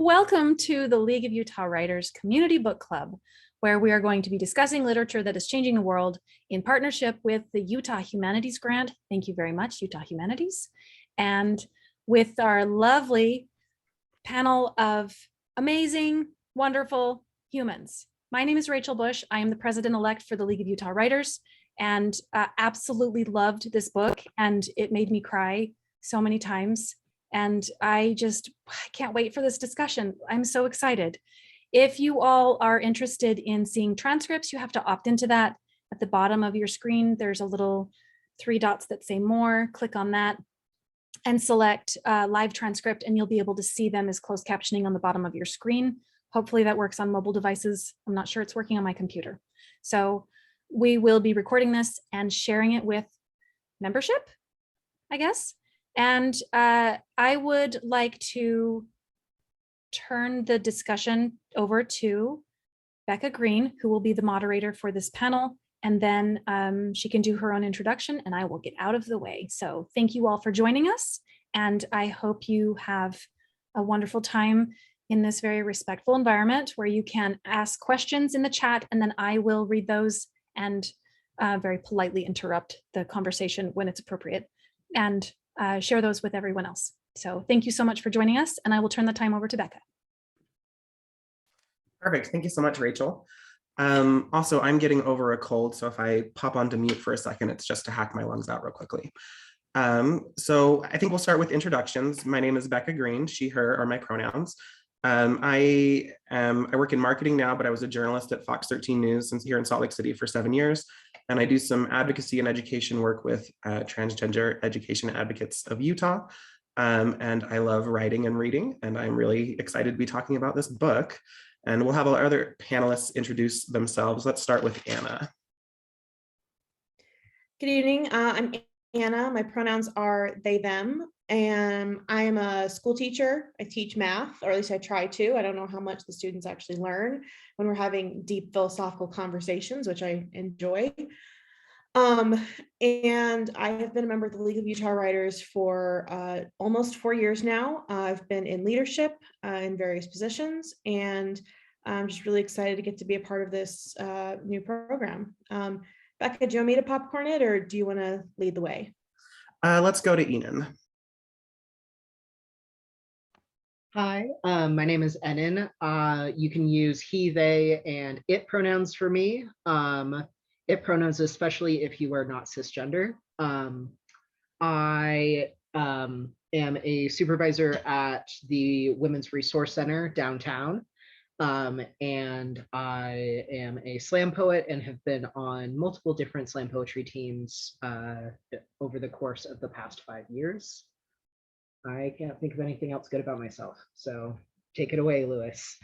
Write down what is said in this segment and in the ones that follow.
Welcome to the League of Utah Writers Community Book Club, where we are going to be discussing literature that is changing the world in partnership with the Utah Humanities Grant. Thank you very much, Utah Humanities. And with our lovely panel of amazing, wonderful humans. My name is Rachel Bush. I am the president-elect for the League of Utah Writers, and absolutely loved this book, and it made me cry so many times. And I can't wait for this discussion. I'm so excited. If you all are interested in seeing transcripts, you have to opt into that. At the bottom of your screen, there's a little 3 dots that say more. Click on that and select live transcript, and you'll be able to see them as closed captioning on the bottom of your screen. Hopefully that works on mobile devices. I'm not sure it's working on my computer. So we will be recording this and sharing it with membership, I guess. And I would like to turn the discussion over to Becca Green, who will be the moderator for this panel. And then she can do her own introduction and I will get out of the way. So thank you all for joining us. And I hope you have a wonderful time in this very respectful environment where you can ask questions in the chat, and then I will read those and very politely interrupt the conversation when it's appropriate, and share those with everyone else. So thank you so much for joining us, and I will turn the time over to Becca. Perfect. Thank you so much, Rachel. Also, I'm getting over a cold, so if I pop onto mute for a second, it's just to hack my lungs out real quickly. So I think we'll start with introductions. My name is Becca Green. She, her are my pronouns. I work in marketing now, but I was a journalist at Fox 13 News here in Salt Lake City for 7 years. And I do some advocacy and education work with transgender education advocates of Utah. And I love writing and reading, and I'm really excited to be talking about this book. And we'll have our other panelists introduce themselves. Let's start with Anna. Good evening. I'm Anna. My pronouns are they, them, and I am a school teacher. I teach math, or at least I try to. I don't know how much the students actually learn when we're having deep philosophical conversations, which I enjoy. And I have been a member of the League of Utah Writers for almost 4 years now. I've been in leadership in various positions, and I'm just really excited to get to be a part of this new program. Becca, do you want me to popcorn it, or do you want to lead the way? Let's go to Enan. Hi, my name is Enan. You can use he, they, and it pronouns for me. It pronouns, especially if you are not cisgender. I am a supervisor at the Women's Resource Center downtown. And I am a slam poet and have been on multiple different slam poetry teams over the course of the past 5 years. I can't think of anything else good about myself, so take it away, Lewis.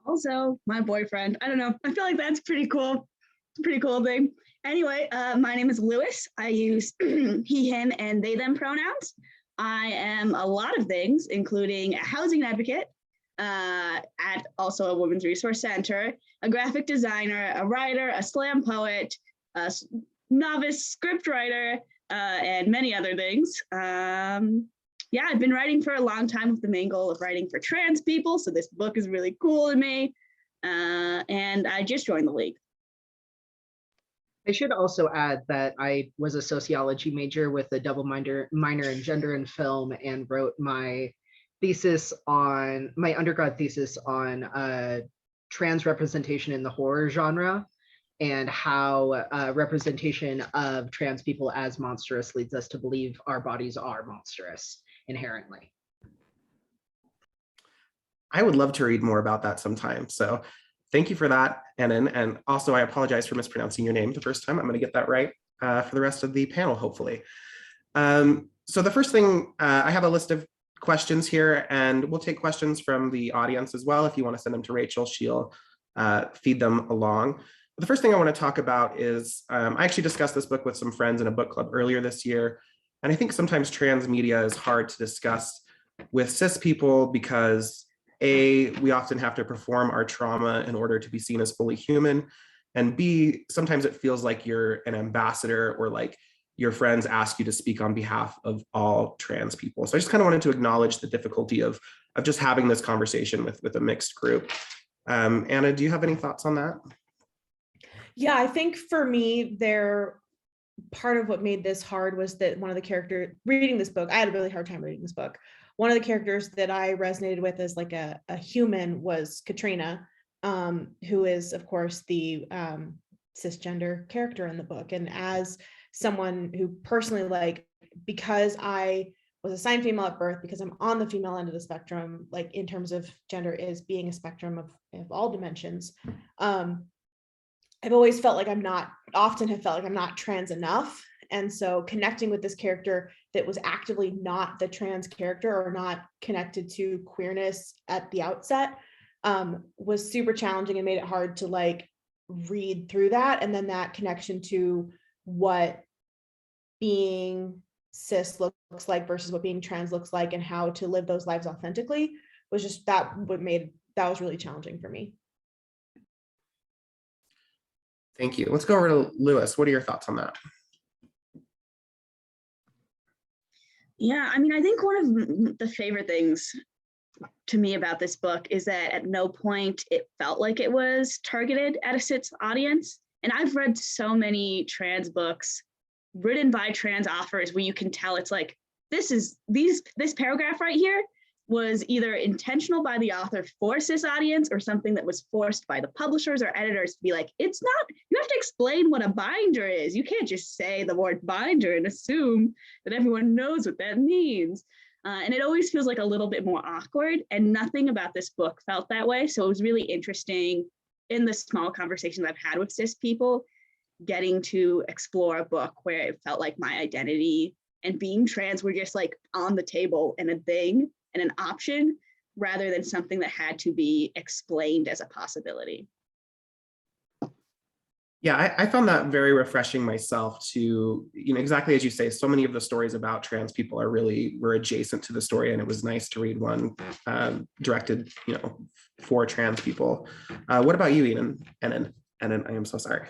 Also, my boyfriend. I don't know. I feel like that's pretty cool. It's a pretty cool thing. Anyway, my name is Lewis. I use he, him, and they, them pronouns. I am a lot of things, including a housing advocate, at also a women's resource center, a graphic designer, a writer, a slam poet, a novice script writer, and many other things. Yeah, I've been writing for a long time with the main goal of writing for trans people, so this book is really cool to me, and I just joined the League. I should also add that I was a sociology major with a double minor in gender and film, and wrote my undergrad thesis on trans representation in the horror genre, and how representation of trans people as monstrous leads us to believe our bodies are monstrous inherently. I would love to read more about that sometime. So thank you for that, Enan. And also I apologize for mispronouncing your name the first time. I'm going to get that right for the rest of the panel, hopefully. So the first thing, I have a list of questions here, and we'll take questions from the audience as well. If you want to send them to Rachel, she'll feed them along. The first thing I want to talk about is, I actually discussed this book with some friends in a book club earlier this year. And I think sometimes trans media is hard to discuss with cis people because A, we often have to perform our trauma in order to be seen as fully human. And B, sometimes it feels like you're an ambassador, or like your friends ask you to speak on behalf of all trans people. So I just kind of wanted to acknowledge the difficulty of just having this conversation with a mixed group. Anna, do you have any thoughts on that? Yeah, I think for me, part of what made this hard was that one of the characters reading this book, I had a really hard time reading this book. One of the characters that I resonated with as like a human was Katrina, who is of course the cisgender character in the book. And as someone who personally, like, because I was assigned female at birth, because I'm on the female end of the spectrum, like in terms of gender is being a spectrum of all dimensions. I've always felt like I'm not trans enough. And so connecting with this character that was actively not the trans character or not connected to queerness at the outset was super challenging and made it hard to like read through that. And then that connection to what being cis looks like versus what being trans looks like and how to live those lives authentically was just that was really challenging for me. Thank you. Let's go over to Lewis. What are your thoughts on that? Yeah, I mean, I think one of the favorite things to me about this book is that at no point it felt like it was targeted at a cis audience. And I've read so many trans books written by trans authors where you can tell it's like, this paragraph right here was either intentional by the author for a cis audience or something that was forced by the publishers or editors to be like, it's not, you have to explain what a binder is. You can't just say the word binder and assume that everyone knows what that means. And it always feels like a little bit more awkward, and nothing about this book felt that way. So it was really interesting in the small conversations I've had with cis people, getting to explore a book where it felt like my identity and being trans were just like on the table and a thing and an option rather than something that had to be explained as a possibility. Yeah, I found that very refreshing myself to, exactly as you say, so many of the stories about trans people were adjacent to the story, and it was nice to read one directed, for trans people. What about you, Enan? Enan, I am so sorry.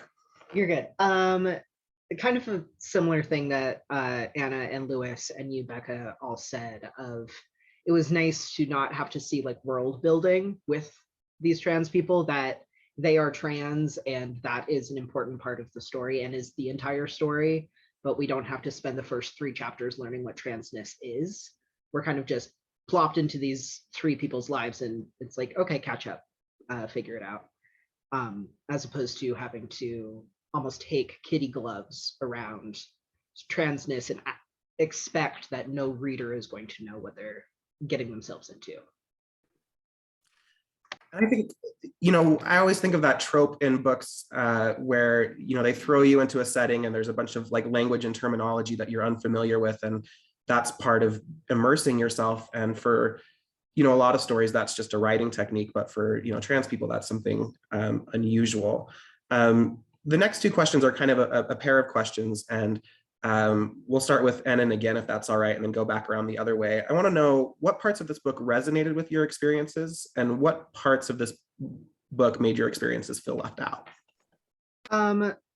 You're good. Kind of a similar thing that Anna and Lewis and you, Becca, all said of, it was nice to not have to see like world building with these trans people, that they are trans and that is an important part of the story and is the entire story, but we don't have to spend the first 3 chapters learning what transness is. We're kind of just plopped into these 3 people's lives and it's like, okay, catch up, figure it out. As opposed to having to almost take kitty gloves around transness and expect that no reader is going to know what they're getting themselves into. I think, I always think of that trope in books where, they throw you into a setting and there's a bunch of like language and terminology that you're unfamiliar with. And that's part of immersing yourself. And for, a lot of stories, that's just a writing technique. But for, trans people, that's something unusual. The next 2 questions are kind of a pair of questions. And we'll start with Enan again, if that's all right, and then go back around the other way. I want to know what parts of this book resonated with your experiences and what parts of this book made your experiences feel left out.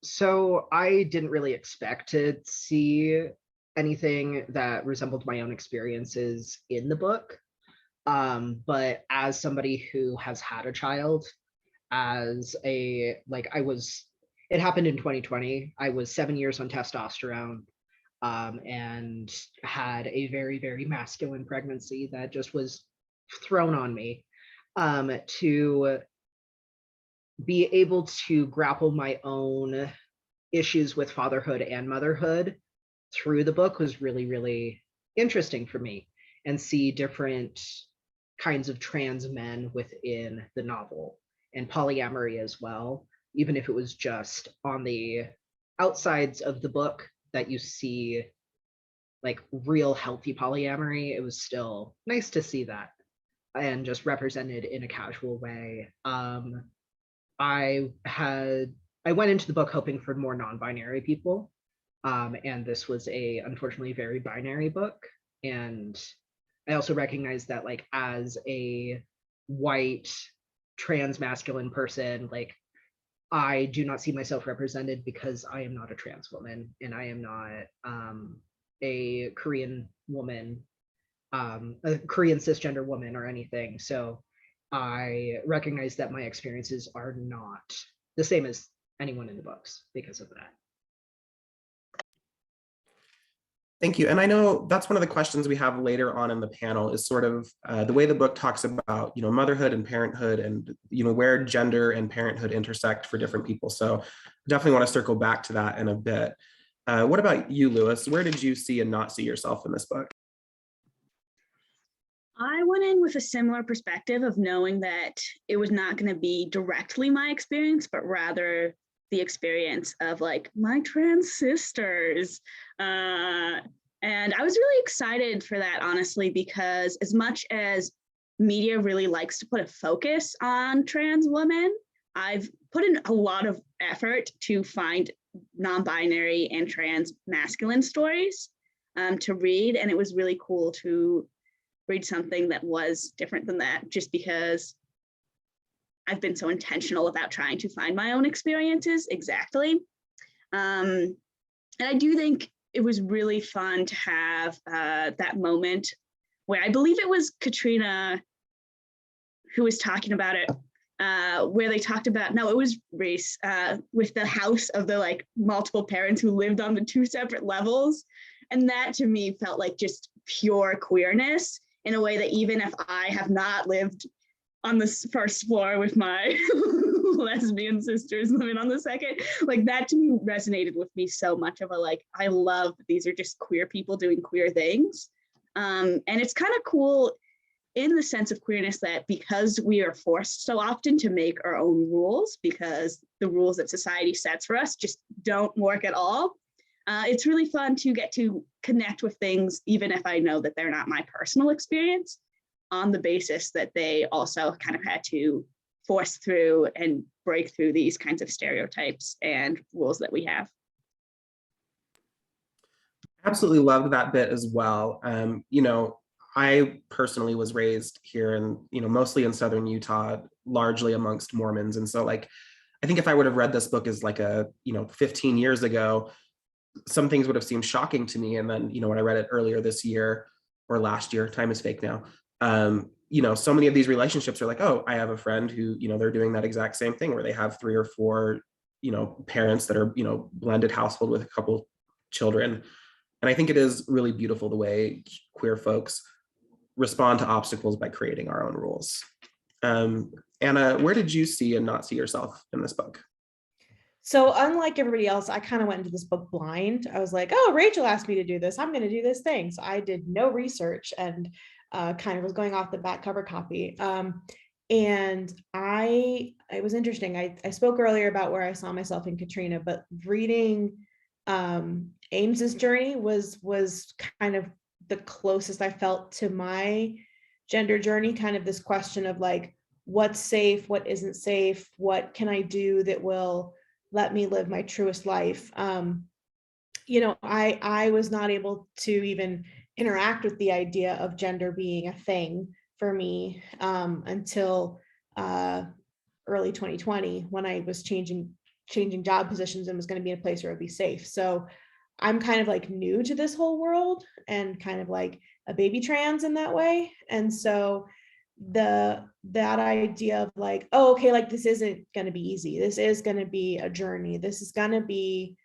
So I didn't really expect to see anything that resembled my own experiences in the book. But as somebody who has had a child, it happened in 2020. I was 7 years on testosterone and had a very, very masculine pregnancy that just was thrown on me. To be able to grapple my own issues with fatherhood and motherhood through the book was really, really interesting for me, and see different kinds of trans men within the novel and polyamory as well. Even if it was just on the outsides of the book that you see like real healthy polyamory, it was still nice to see that and just represented in a casual way. I went into the book hoping for more non-binary people, and this was a unfortunately very binary book. And I also recognize that like as a white trans masculine person, like I do not see myself represented because I am not a trans woman and I am not a Korean woman, a Korean cisgender woman or anything. So I recognize that my experiences are not the same as anyone in the books because of that. Thank you. And I know that's one of the questions we have later on in the panel is sort of the way the book talks about, motherhood and parenthood and, where gender and parenthood intersect for different people. So definitely want to circle back to that in a bit. What about you, Lewis? Where did you see and not see yourself in this book? I went in with a similar perspective of knowing that it was not going to be directly my experience, but rather the experience of like my trans sisters. And I was really excited for that, honestly, because as much as media really likes to put a focus on trans women, I've put in a lot of effort to find non-binary and trans masculine stories to read. And it was really cool to read something that was different than that, just because I've been so intentional about trying to find my own experiences exactly. And I do think it was really fun to have that moment where I believe it was Katrina who was talking about it, where they talked about, no, it was Reese, with the house of the like multiple parents who lived on the 2 separate levels. And that to me felt like just pure queerness in a way that even if I have not lived on the first floor with my lesbian sisters living on the second, like that to me resonated with me so much of a like, I love these are just queer people doing queer things. And it's kind of cool in the sense of queerness that because we are forced so often to make our own rules because the rules that society sets for us just don't work at all. It's really fun to get to connect with things, even if I know that they're not my personal experience, on the basis that they also kind of had to force through and break through these kinds of stereotypes and rules that we have. Absolutely loved that bit as well. I personally was raised here in, mostly in Southern Utah, largely amongst Mormons. And so like, I think if I would have read this book as like 15 years ago, some things would have seemed shocking to me. And then, when I read it earlier this year or last year, time is fake now. So many of these relationships are like, oh, I have a friend who, they're doing that exact same thing where they have 3 or 4, parents that are, blended household with a couple children. And I think it is really beautiful the way queer folks respond to obstacles by creating our own rules. Anna, where did you see and not see yourself in this book? So unlike everybody else, I kind of went into this book blind. I was like, oh, Rachel asked me to do this. I'm going to do this thing. So I did no research and kind of was going off the back cover copy. And it was interesting. I spoke earlier about where I saw myself in Katrina, but reading Ames's journey was kind of the closest I felt to my gender journey, kind of this question of like, what's safe, what isn't safe, what can I do that will let me live my truest life. I was not able to even interact with the idea of gender being a thing for me until early 2020, when I was changing job positions and was going to be in a place where I'd be safe. So I'm kind of like new to this whole world and kind of like a baby trans in that way. And so that idea of like, oh, okay, like this isn't going to be easy. This is going to be a journey. This is going to be,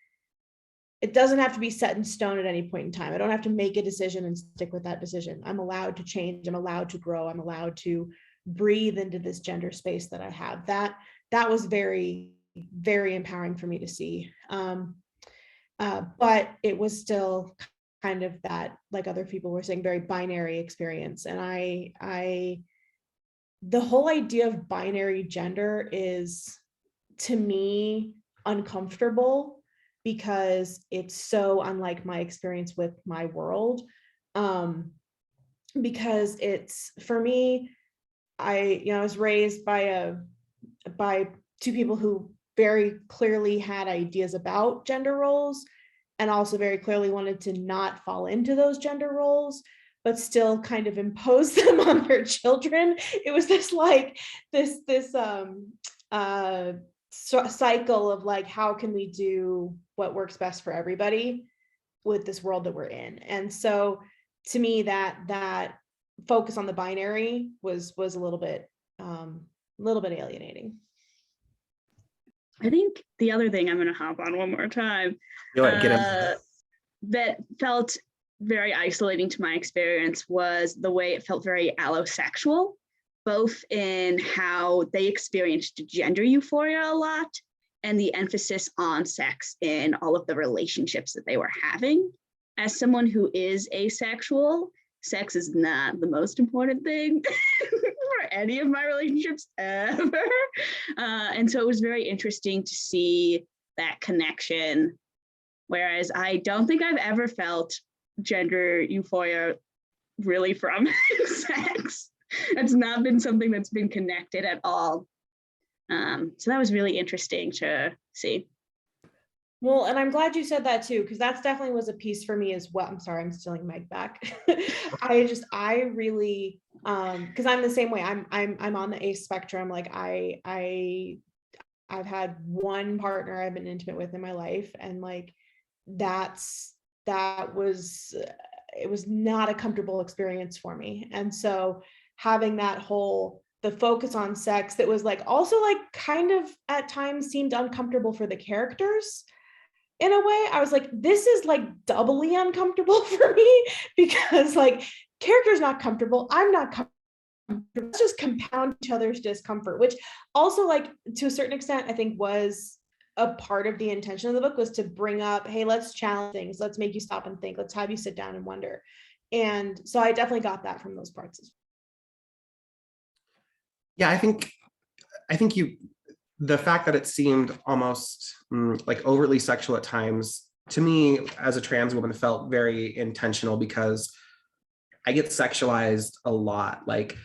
it doesn't have to be set in stone at any point in time. I don't have to make a decision and stick with that decision. I'm allowed to change. I'm allowed to grow. I'm allowed to breathe into this gender space that I have. That was very, very empowering for me to see. But it was still kind of that, like other people were saying, very binary experience. And the whole idea of binary gender is, to me, uncomfortable because it's so unlike my experience with my world. Because it's, for me, I was raised by 2 people who very clearly had ideas about gender roles and also very clearly wanted to not fall into those gender roles, but still kind of impose them on their children. It was this cycle of like, how can we do what works best for everybody with this world that we're in? And so to me, that focus on the binary was a little bit alienating. I think the other thing, I'm going to hop on one more time, that felt very isolating to my experience was the way it felt very allosexual, both in how they experienced gender euphoria a lot and the emphasis on sex in all of the relationships that they were having. As someone who is asexual, sex is not the most important thing for any of my relationships ever. And so it was very interesting to see that connection. Whereas I don't think I've ever felt gender euphoria really from sex. It's not been something that's been connected at all. So that was really interesting to see. Well, and I'm glad you said that too, because that's definitely was a piece for me as well. I'm sorry, I'm stealing Meg back. I really, because I'm the same way. I'm on the ace spectrum. Like I've had one partner I've been intimate with in my life, and like it was not a comfortable experience for me. And so having the focus on sex that was like also like kind of at times seemed uncomfortable for the characters. In a way, I was like, this is like doubly uncomfortable for me, because like character's not comfortable, I'm not comfortable. Let's just compound each other's discomfort, which also, like, to a certain extent, I think was a part of the intention of the book, was to bring up, hey, let's challenge things, let's make you stop and think, let's have you sit down and wonder. And so I definitely got that from those parts. Yeah, I think the fact that it seemed almost like overtly sexual at times, to me as a trans woman, felt very intentional, because I get sexualized a lot. Like,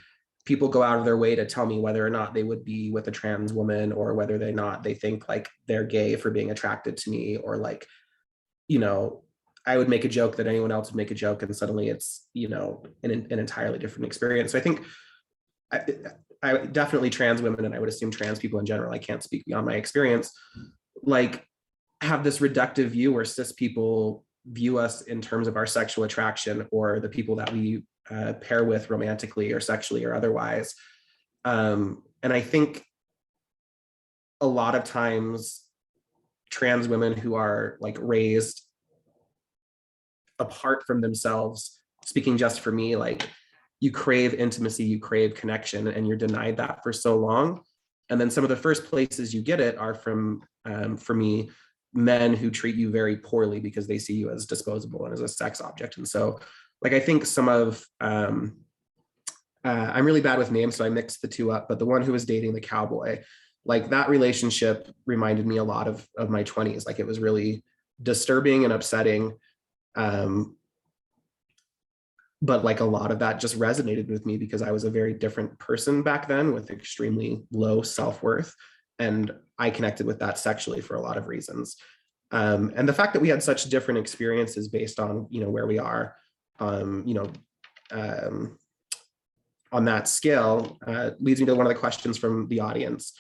people go out of their way to tell me whether or not they would be with a trans woman, or whether they think like they're gay for being attracted to me, or like, I would make a joke that anyone else would make a joke, and suddenly it's, an entirely different experience. So I think I definitely trans women, and I would assume trans people in general, I can't speak beyond my experience, like, have this reductive view where cis people view us in terms of our sexual attraction, or the people that we pair with romantically or sexually or otherwise. And I think a lot of times trans women who are like raised apart from themselves, speaking just for me, like, you crave intimacy, you crave connection, and you're denied that for so long. And then some of the first places you get it are from, for me, men who treat you very poorly because they see you as disposable and as a sex object. And so, like, I think some of, I'm really bad with names, so I mixed the two up, but the one who was dating the cowboy, like, that relationship reminded me a lot of my 20s. Like, it was really disturbing and upsetting. But like, a lot of that just resonated with me because I was a very different person back then with extremely low self-worth. And I connected with that sexually for a lot of reasons. And the fact that we had such different experiences based on, where we are, on that scale, leads me to one of the questions from the audience.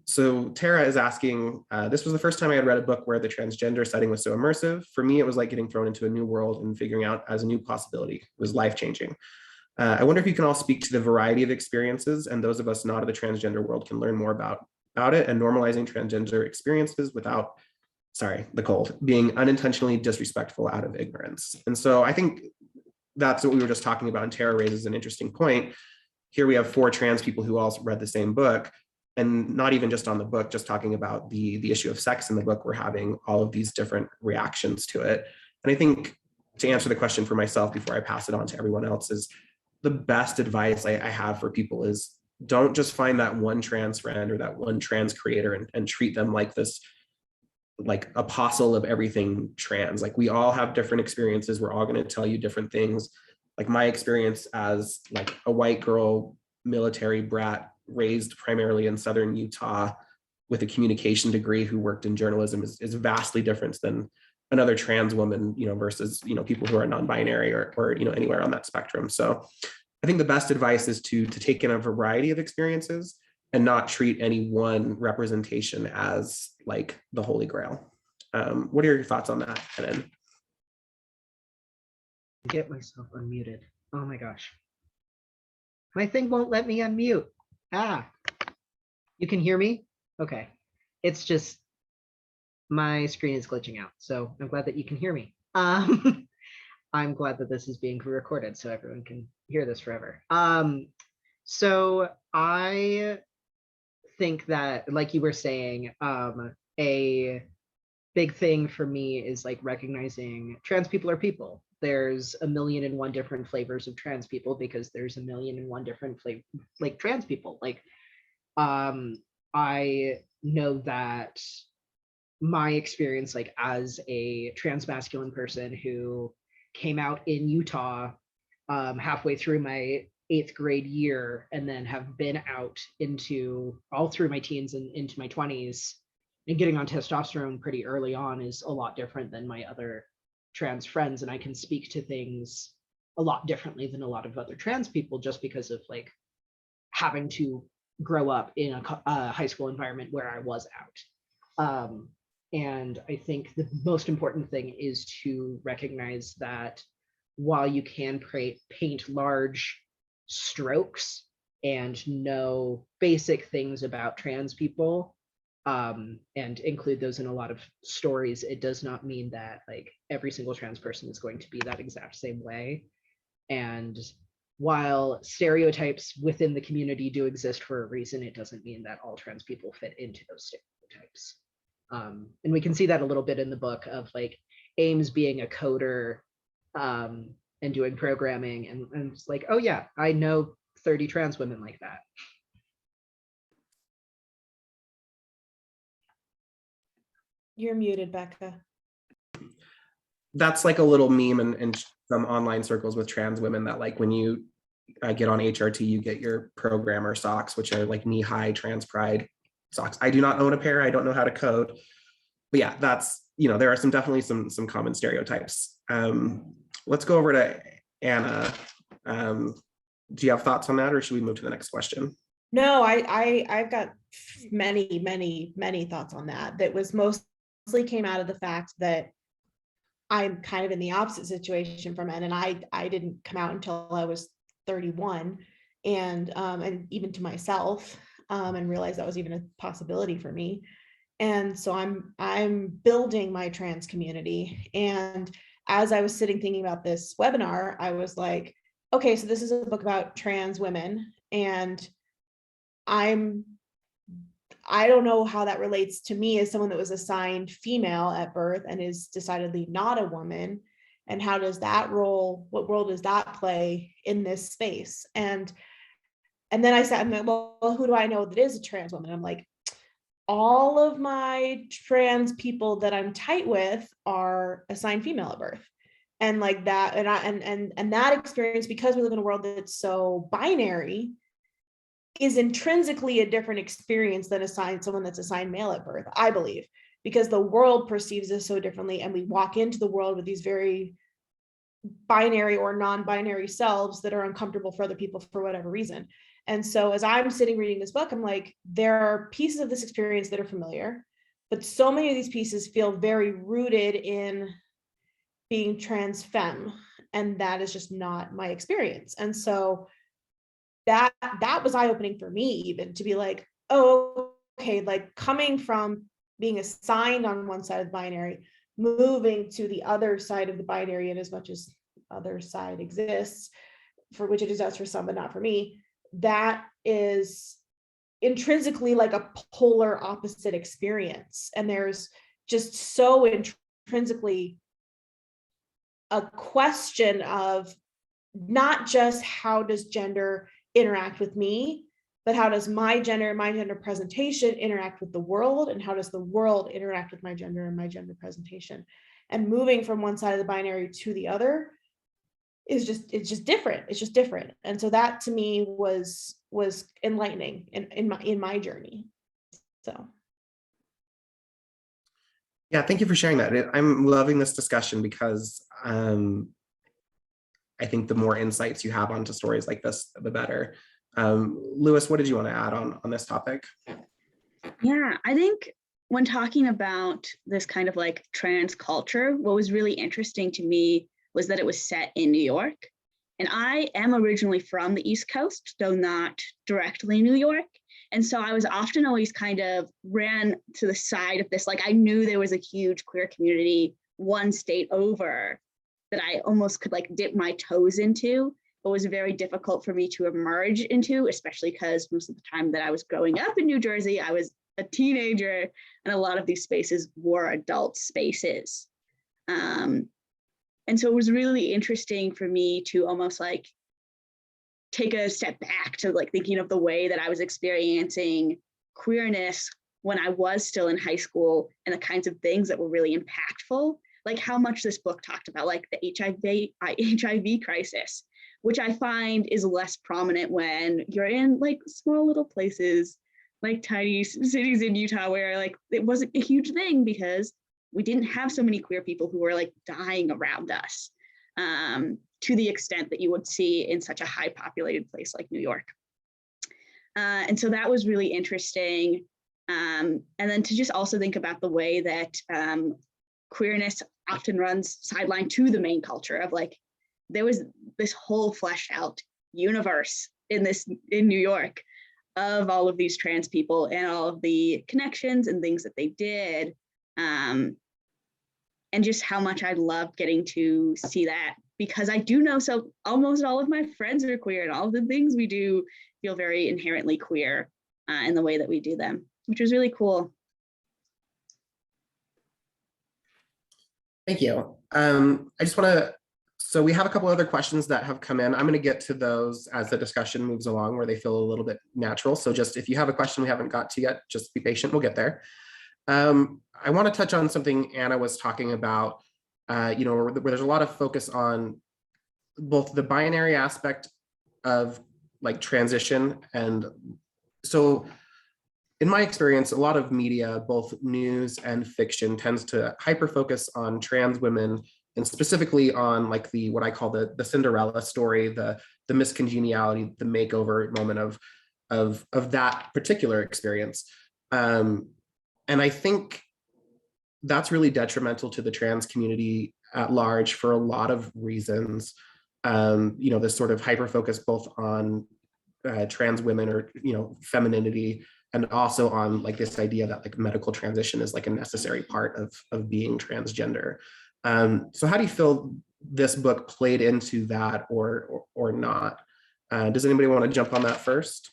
So Tara is asking, this was the first time I had read a book where the transgender setting was so immersive. For me, it was like getting thrown into a new world and figuring out as a new possibility. It was life-changing. I wonder if you can all speak to the variety of experiences, and those of us not of the transgender world can learn more about it, and normalizing transgender experiences without, being unintentionally disrespectful out of ignorance. And so I think that's what we were just talking about, and Tara raises an interesting point. Here we have 4 trans people who all read the same book, and not even just on the book, just talking about the issue of sex in the book, we're having all of these different reactions to it. And I think, to answer the question for myself before I pass it on to everyone else, is the best advice I have for people is, don't just find that one trans friend or that one trans creator and treat them like this, like, apostle of everything trans. Like, we all have different experiences. We're all going to tell you different things. Like, my experience as like a white girl, military brat, raised primarily in Southern Utah with a communication degree who worked in journalism is vastly different than another trans woman, versus, people who are non-binary or anywhere on that spectrum. So I think the best advice is to take in a variety of experiences and not treat any one representation as like the Holy Grail. What are your thoughts on that, Enan? Get myself unmuted. Oh my gosh. My thing won't let me unmute. Ah, you can hear me? Okay. It's just my screen is glitching out. So I'm glad that you can hear me. I'm glad that this is being recorded so everyone can hear this forever. So I think that, like you were saying, a big thing for me is like recognizing trans people are people. There's 1,000,001 different flavors of trans people because there's 1,000,001 different like trans people. Like, I know that my experience, like as a trans masculine person who came out in Utah halfway through my 8th grade year, and then have been out into all through my teens and into my 20s, and getting on testosterone pretty early on is a lot different than my other trans friends. And I can speak to things a lot differently than a lot of other trans people just because of like having to grow up in a high school environment where I was out. And I think the most important thing is to recognize that while you can paint large strokes and know basic things about trans people, and include those in a lot of stories, it does not mean that like every single trans person is going to be that exact same way. And while stereotypes within the community do exist for a reason, it doesn't mean that all trans people fit into those stereotypes. And we can see that a little bit in the book of like Ames being a coder and doing programming, and it's like, oh yeah, I know 30 trans women like that. You're muted, Becca. That's like a little meme in some online circles with trans women, that like when you get on HRT, you get your programmer socks, which are like knee-high trans pride socks. I do not own a pair. I don't know how to code. But yeah, that's, you know, there are definitely some common stereotypes. Let's go over to Anna. Do you have thoughts on that, or should we move to the next question? No, I've got many thoughts on that. That was mostly came out of the fact that I'm kind of in the opposite situation from Ed, and I didn't come out until I was 31, and even to myself, and realized that was even a possibility for me. And so I'm building my trans community. And as I was sitting thinking about this webinar, I was like, okay, so this is a book about trans women, and I don't know how that relates to me as someone that was assigned female at birth and is decidedly not a woman. And how does that role, what role does that play in this space? And then I said, well, who do I know that is a trans woman? I'm like, all of my trans people that I'm tight with are assigned female at birth. And like that, and that experience, because we live in a world that's so binary, is intrinsically a different experience than someone that's assigned male at birth, I believe, because the world perceives us so differently, and we walk into the world with these very binary or non-binary selves that are uncomfortable for other people for whatever reason. And so as I'm sitting reading this book, I'm like, there are pieces of this experience that are familiar, but so many of these pieces feel very rooted in being trans femme, and that is just not my experience. And so that was eye-opening for me, even to be like, oh, okay, like coming from being assigned on one side of the binary, moving to the other side of the binary, and as much as other side exists, for which it exists for some but not for me, that is intrinsically like a polar opposite experience. And there's just so intrinsically a question of not just how does gender interact with me, but how does my gender presentation interact with the world, and how does the world interact with my gender and my gender presentation? And moving from one side of the binary to the other is just different. It's just different. And so that to me was enlightening in my journey. So Yeah, thank you for sharing that. I'm loving this discussion because I think the more insights you have onto stories like this, the better. Lewis, what did you want to add on this topic? Yeah, I think when talking about this kind of like trans culture, what was really interesting to me was that it was set in New York. And I am originally from the East Coast, though not directly New York. And so I was often always kind of ran to the side of this. Like I knew there was a huge queer community one state over that I almost could like dip my toes into, but was very difficult for me to emerge into, especially because most of the time that I was growing up in New Jersey, I was a teenager and a lot of these spaces were adult spaces. And so it was really interesting for me to almost like take a step back to like thinking of the way that I was experiencing queerness when I was still in high school and the kinds of things that were really impactful, like how much this book talked about like the HIV crisis, which I find is less prominent when you're in like small little places, like tiny cities in Utah where like it wasn't a huge thing because we didn't have so many queer people who were like dying around us to the extent that you would see in such a high populated place like New York. And so that was really interesting. And then to just also think about the way that queerness often runs sideline to the main culture of like, there was this whole fleshed out universe in New York of all of these trans people and all of the connections and things that they did. And just how much I loved getting to see that because I do know so almost all of my friends are queer and all of the things we do feel very inherently queer in the way that we do them, which was really cool. Thank you. I just want to, so we have a couple other questions that have come in. I'm going to get to those as the discussion moves along where they feel a little bit natural. So just if you have a question we haven't got to yet, just be patient, we'll get there. I want to touch on something Anna was talking about, where there's a lot of focus on both the binary aspect of like transition. And so in my experience, a lot of media, both news and fiction, tends to hyper focus on trans women and specifically on like what I call the Cinderella story, the miscongeniality, the makeover moment of that particular experience. And I think that's really detrimental to the trans community at large for a lot of reasons. This sort of hyper focus both on trans women or, femininity, and also on like this idea that like medical transition is like a necessary part of being transgender. So how do you feel this book played into that or not? Does anybody want to jump on that first?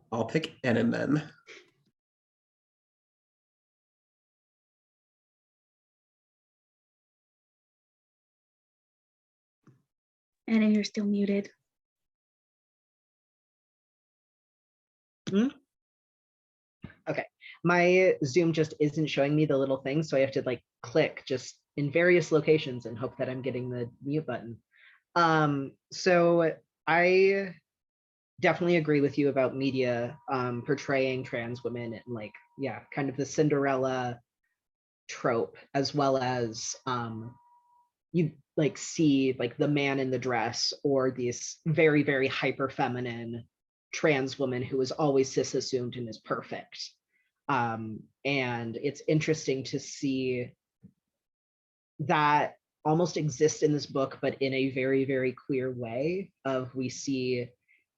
I'll pick Enan then. And you're still muted. Okay, my Zoom just isn't showing me the little thing, so I have to like click just in various locations and hope that I'm getting the mute button. So I definitely agree with you about media portraying trans women and like, yeah, kind of the Cinderella trope, as well as you like see like the man in the dress or this very, very hyper feminine trans woman who is always cis assumed and is perfect. And it's interesting to see that almost exists in this book, but in a very, very queer way of we see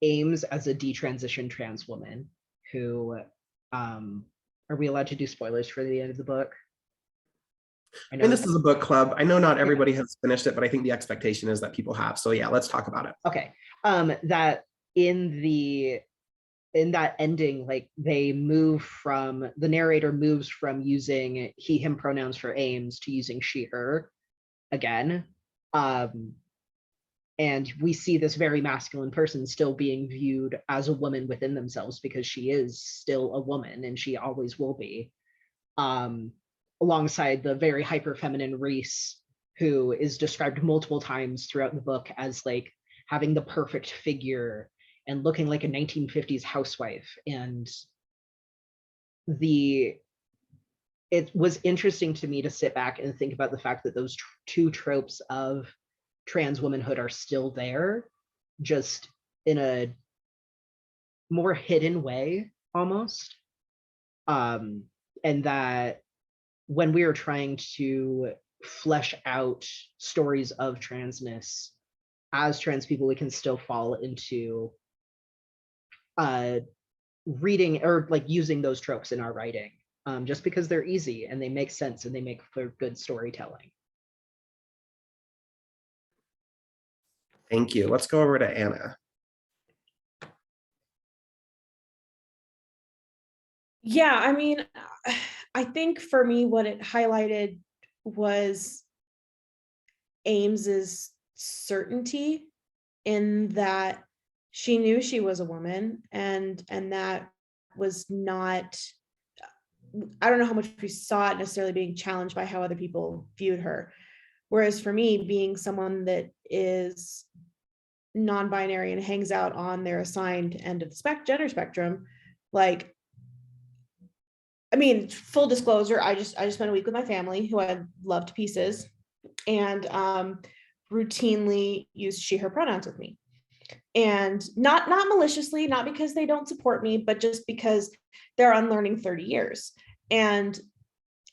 Ames as a detransition trans woman who, are we allowed to do spoilers for the end of the book? And this is a book club. I know not everybody has finished it, but I think the expectation is that people have. So yeah, let's talk about it. Okay. That in that ending, like the narrator moves from using he, him pronouns for Ames to using she, her again. And we see this very masculine person still being viewed as a woman within themselves because she is still a woman and she always will be. Alongside the very hyper feminine Reese, who is described multiple times throughout the book as like having the perfect figure and looking like a 1950s housewife. And it was interesting to me to sit back and think about the fact that those two tropes of trans womanhood are still there, just in a more hidden way almost. And that when we are trying to flesh out stories of transness as trans people, we can still fall into reading or like using those tropes in our writing, just because they're easy and they make sense and they make for good storytelling. Thank you. Let's go over to Anna. Yeah, I mean, I think for me, what it highlighted was Ames's certainty in that she knew she was a woman, and that was not, I don't know how much we saw it necessarily being challenged by how other people viewed her. Whereas for me, being someone that is non-binary and hangs out on their assigned end of the gender spectrum, like, I mean, full disclosure, I just spent a week with my family who I love to pieces, and routinely used she, her pronouns with me. And not maliciously, not because they don't support me, but just because they're unlearning 30 years. And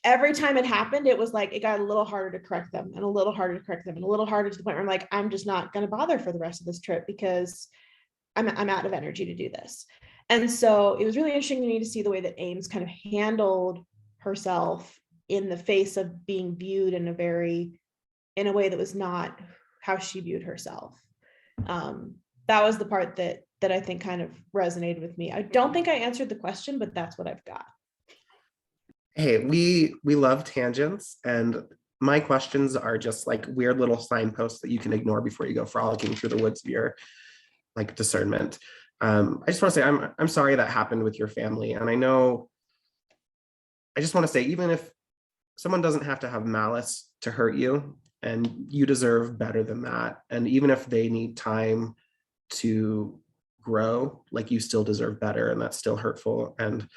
every time it happened, it was like, it got a little harder to correct them and a little harder to correct them and a little harder to the point where I'm like, I'm just not going to bother for the rest of this trip because I'm out of energy to do this. And so it was really interesting to me to see the way that Ames kind of handled herself in the face of being viewed in a way that was not how she viewed herself. That was the part that I think kind of resonated with me. I don't think I answered the question, but that's what I've got. Hey, we love tangents, and my questions are just like weird little signposts that you can ignore before you go frolicking through the woods of your like discernment. I just want to say I'm sorry that happened with your family, and I just want to say, even if someone doesn't have to have malice to hurt you, and you deserve better than that, and even if they need time to grow, like, you still deserve better, and that's still hurtful. And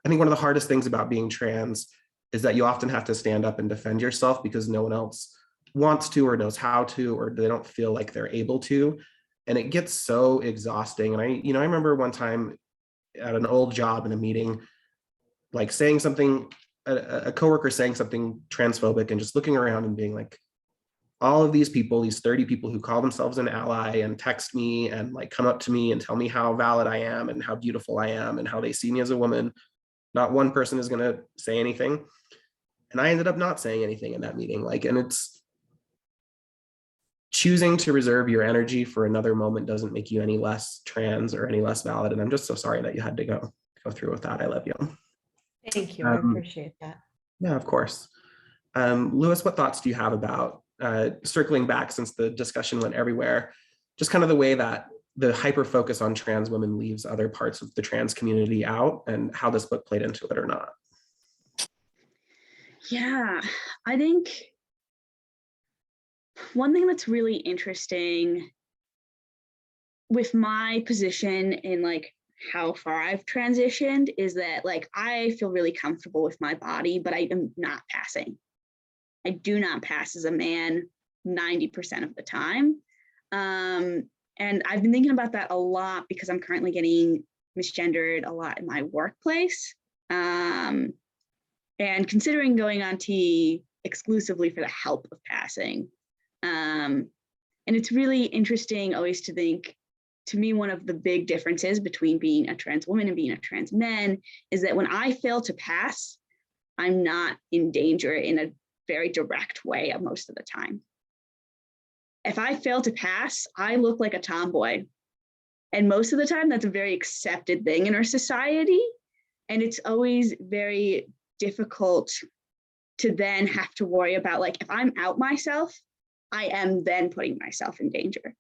I think one of the hardest things about being trans is that you often have to stand up and defend yourself because no one else wants to or knows how to, or they don't feel like they're able to. And it gets so exhausting. And I remember one time at an old job in a meeting, like saying something, a coworker saying something transphobic, and just looking around and being like, all of these people, these 30 people who call themselves an ally and text me and like come up to me and tell me how valid I am and how beautiful I am and how they see me as a woman, not one person is going to say anything. And I ended up not saying anything in that meeting. Like, and it's choosing to reserve your energy for another moment doesn't make you any less trans or any less valid. And I'm just so sorry that you had to go through with that. I love you. Thank you. I appreciate that. Yeah, of course. Lewis, what thoughts do you have about circling back, since the discussion went everywhere, just kind of the way that the hyper focus on trans women leaves other parts of the trans community out, and how this book played into it or not? Yeah, I think one thing that's really interesting with my position in like how far I've transitioned is that like I feel really comfortable with my body, but I am not passing. I do not pass as a man 90% of the time. And I've been thinking about that a lot because I'm currently getting misgendered a lot in my workplace. And considering going on T exclusively for the help of passing. And it's really interesting always to think, to me, one of the big differences between being a trans woman and being a trans man is that when I fail to pass, I'm not in danger in a very direct way most of the time. If I fail to pass, I look like a tomboy. And most of the time, that's a very accepted thing in our society. And it's always very difficult to then have to worry about, like, if I'm out myself, I am then putting myself in danger.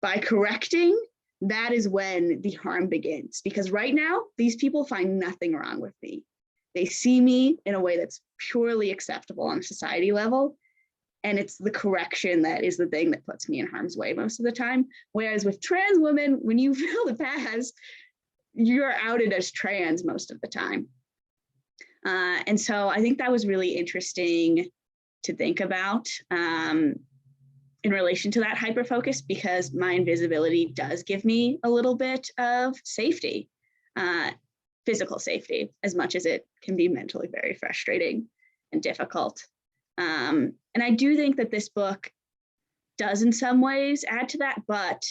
By correcting, that is when the harm begins. Because right now, these people find nothing wrong with me. They see me in a way that's purely acceptable on a society level. And it's the correction that is the thing that puts me in harm's way most of the time. Whereas with trans women, when you fail to pass, you're outed as trans most of the time. And so I think that was really interesting to think about. in relation to that hyper focus, because my invisibility does give me a little bit of safety, physical safety, as much as it can be mentally very frustrating and difficult. And I do think that this book does in some ways add to that, but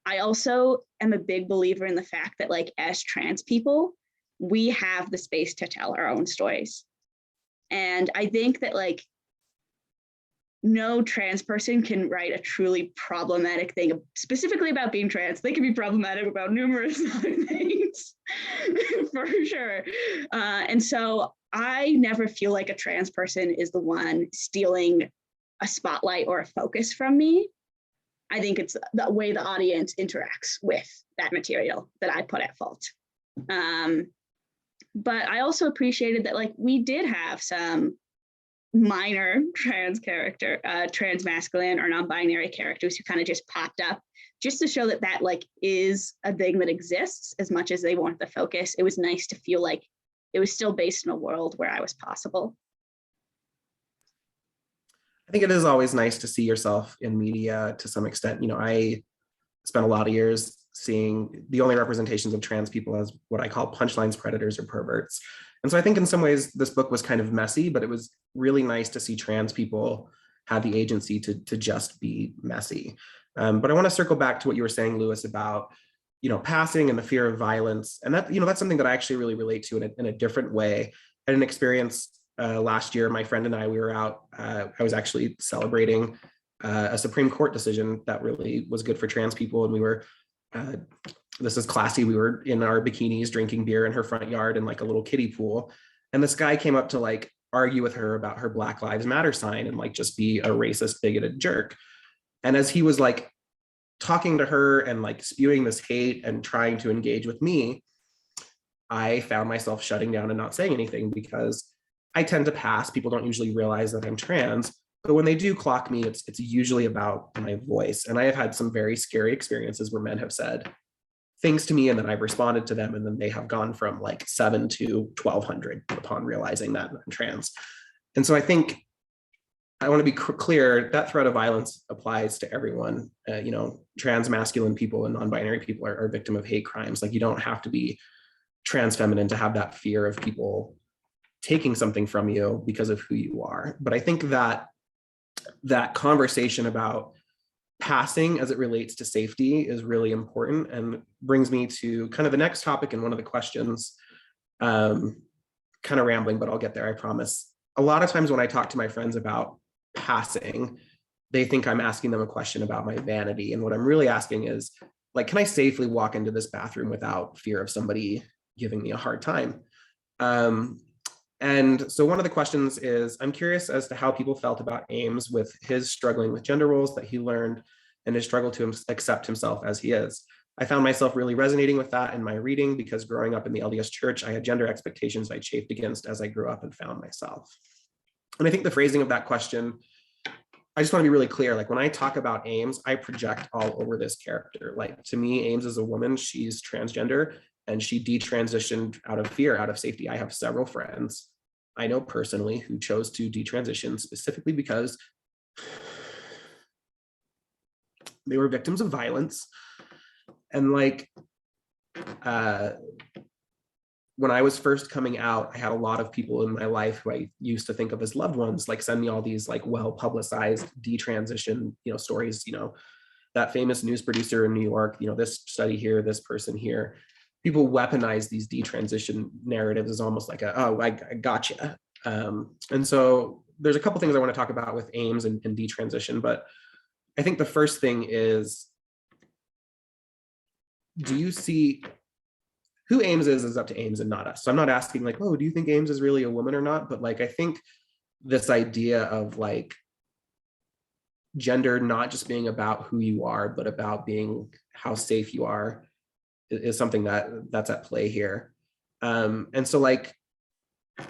I also am a big believer in the fact that, like, as trans people, we have the space to tell our own stories. And I think that, like, no trans person can write a truly problematic thing specifically about being trans. They can be problematic about numerous other things, for sure. And so I never feel like a trans person is the one stealing a spotlight or a focus from me. I think it's the way the audience interacts with that material that I put at fault. But I also appreciated that, like, we did have some minor trans masculine or non-binary characters who kind of just popped up, just to show that that, like, is a thing that exists as much as they weren't the focus. It was nice to feel like it was still based in a world where I was possible. I think it is always nice to see yourself in media to some extent. You know, I spent a lot of years seeing the only representations of trans people as what I call punchlines, predators, or perverts. And so I think in some ways this book was kind of messy, but it was really nice to see trans people have the agency to just be messy. But I want to circle back to what you were saying, Lewis, about, you know, passing and the fear of violence. And that, you know, that's something that I actually really relate to in a different way. I had an experience last year. My friend and I, we were out, I was actually celebrating a Supreme Court decision that really was good for trans people. And we were, this is classy, we were in our bikinis drinking beer in her front yard in like a little kiddie pool. And this guy came up to like argue with her about her Black Lives Matter sign and like just be a racist, bigoted jerk. And as he was like talking to her and like spewing this hate and trying to engage with me, I found myself shutting down and not saying anything, because I tend to pass. People don't usually realize that I'm trans, but when they do clock me, it's usually about my voice. And I have had some very scary experiences where men have said things to me and then I've responded to them, and then they have gone from like 7 to 1,200 upon realizing that I'm trans. And so I think I want to be clear that threat of violence applies to everyone. You know, trans masculine people and non-binary people are victim of hate crimes. Like, you don't have to be trans feminine to have that fear of people taking something from you because of who you are. But I think that that conversation about passing as it relates to safety is really important, and brings me to kind of the next topic and one of the questions. Kind of rambling, but I'll get there, I promise. A lot of times when I talk to my friends about passing, they think I'm asking them a question about my vanity. And what I'm really asking is, like, can I safely walk into this bathroom without fear of somebody giving me a hard time? And so one of the questions is, I'm curious as to how people felt about Ames with his struggling with gender roles that he learned and his struggle to accept himself as he is. I found myself really resonating with that in my reading, because growing up in the LDS church, I had gender expectations I chafed against as I grew up and found myself. And I think the phrasing of that question, I just want to be really clear. Like, when I talk about Ames, I project all over this character. Like, to me, Ames is a woman, she's transgender, and she detransitioned out of fear, out of safety. I have several friends I know personally who chose to detransition specifically because they were victims of violence. And like, when I was first coming out, I had a lot of people in my life who I used to think of as loved ones, like send me all these like well-publicized detransition, you know, stories, you know, that famous news producer in New York, you know, this study here, this person here. People weaponize these detransition narratives as almost like I gotcha. And so there's a couple things I want to talk about with Ames and detransition, but I think the first thing is, do you see who Ames is up to Ames and not us? So I'm not asking like, oh, do you think Ames is really a woman or not? But like, I think this idea of like gender not just being about who you are, but about being how safe you are is something that's at play here. And so like,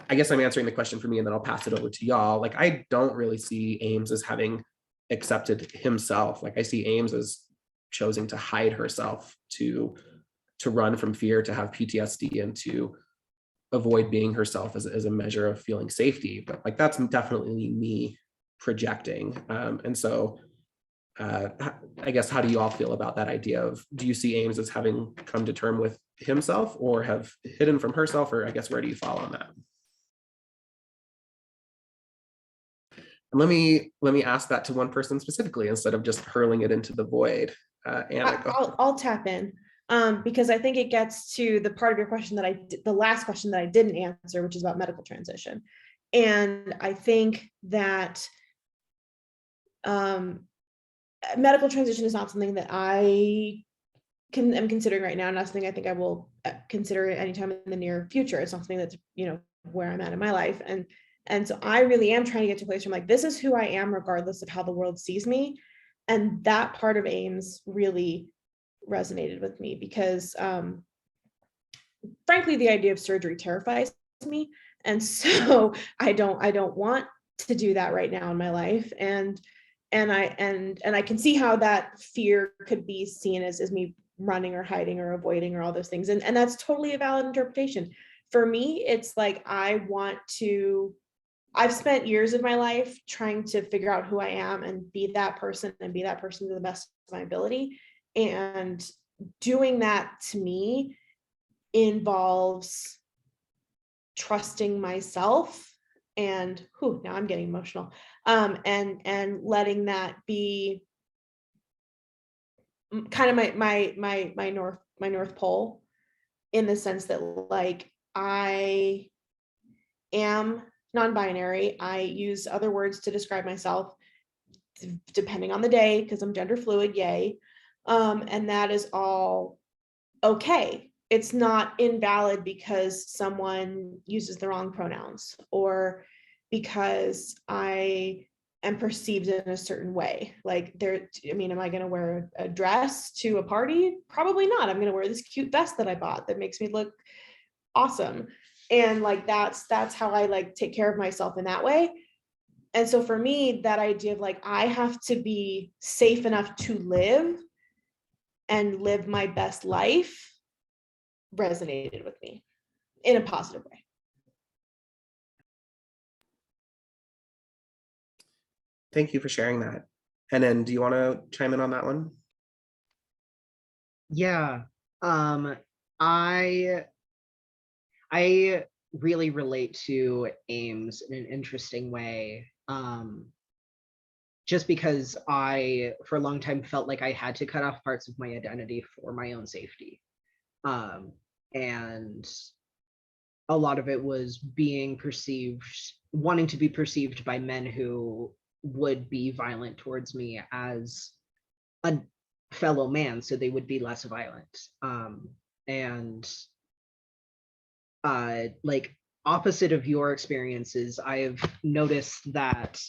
I guess I'm answering the question for me, and then I'll pass it over to y'all. Like, I don't really see Ames as having accepted himself. Like, I see Ames as choosing to hide herself, to run from fear, to have PTSD, and to avoid being herself as a measure of feeling safety. But like, that's definitely me projecting. And so I guess, how do you all feel about that idea of, do you see Ames as having come to term with himself or have hidden from herself, or I guess where do you fall on that? And let me ask that to one person specifically instead of just hurling it into the void. Anna, go. I'll tap in because I think it gets to the part of your question that the last question that I didn't answer, which is about medical transition. And I think that medical transition is not something that I am considering right now, not something I think I will consider anytime in the near future. It's something that's, you know, where I'm at in my life. And so I really am trying to get to a place where I'm like, this is who I am, regardless of how the world sees me. And that part of Ames really resonated with me because frankly, the idea of surgery terrifies me. And so I don't want to do that right now in my life. And I can see how that fear could be seen as me running or hiding or avoiding or all those things. And that's totally a valid interpretation. For me, it's like, I've spent years of my life trying to figure out who I am and be that person to the best of my ability. And doing that to me involves trusting myself and now I'm getting emotional. And letting that be kind of my North Pole, in the sense that, like, I am non-binary. I use other words to describe myself depending on the day because I'm gender fluid, yay. And that is all okay. It's not invalid because someone uses the wrong pronouns or because I am perceived in a certain way. Like, am I going to wear a dress to a party? Probably not. I'm going to wear this cute vest that I bought that makes me look awesome. And like, that's how I like take care of myself in that way. And so for me, that idea of like, I have to be safe enough to live and live my best life resonated with me in a positive way. Thank you for sharing that. And then, do you want to chime in on that one? Yeah. I really relate to Ames in an interesting way. Just because I, for a long time, felt like I had to cut off parts of my identity for my own safety. And a lot of it was wanting to be perceived by men who would be violent towards me as a fellow man, so they would be less violent. Like, opposite of your experiences, I have noticed that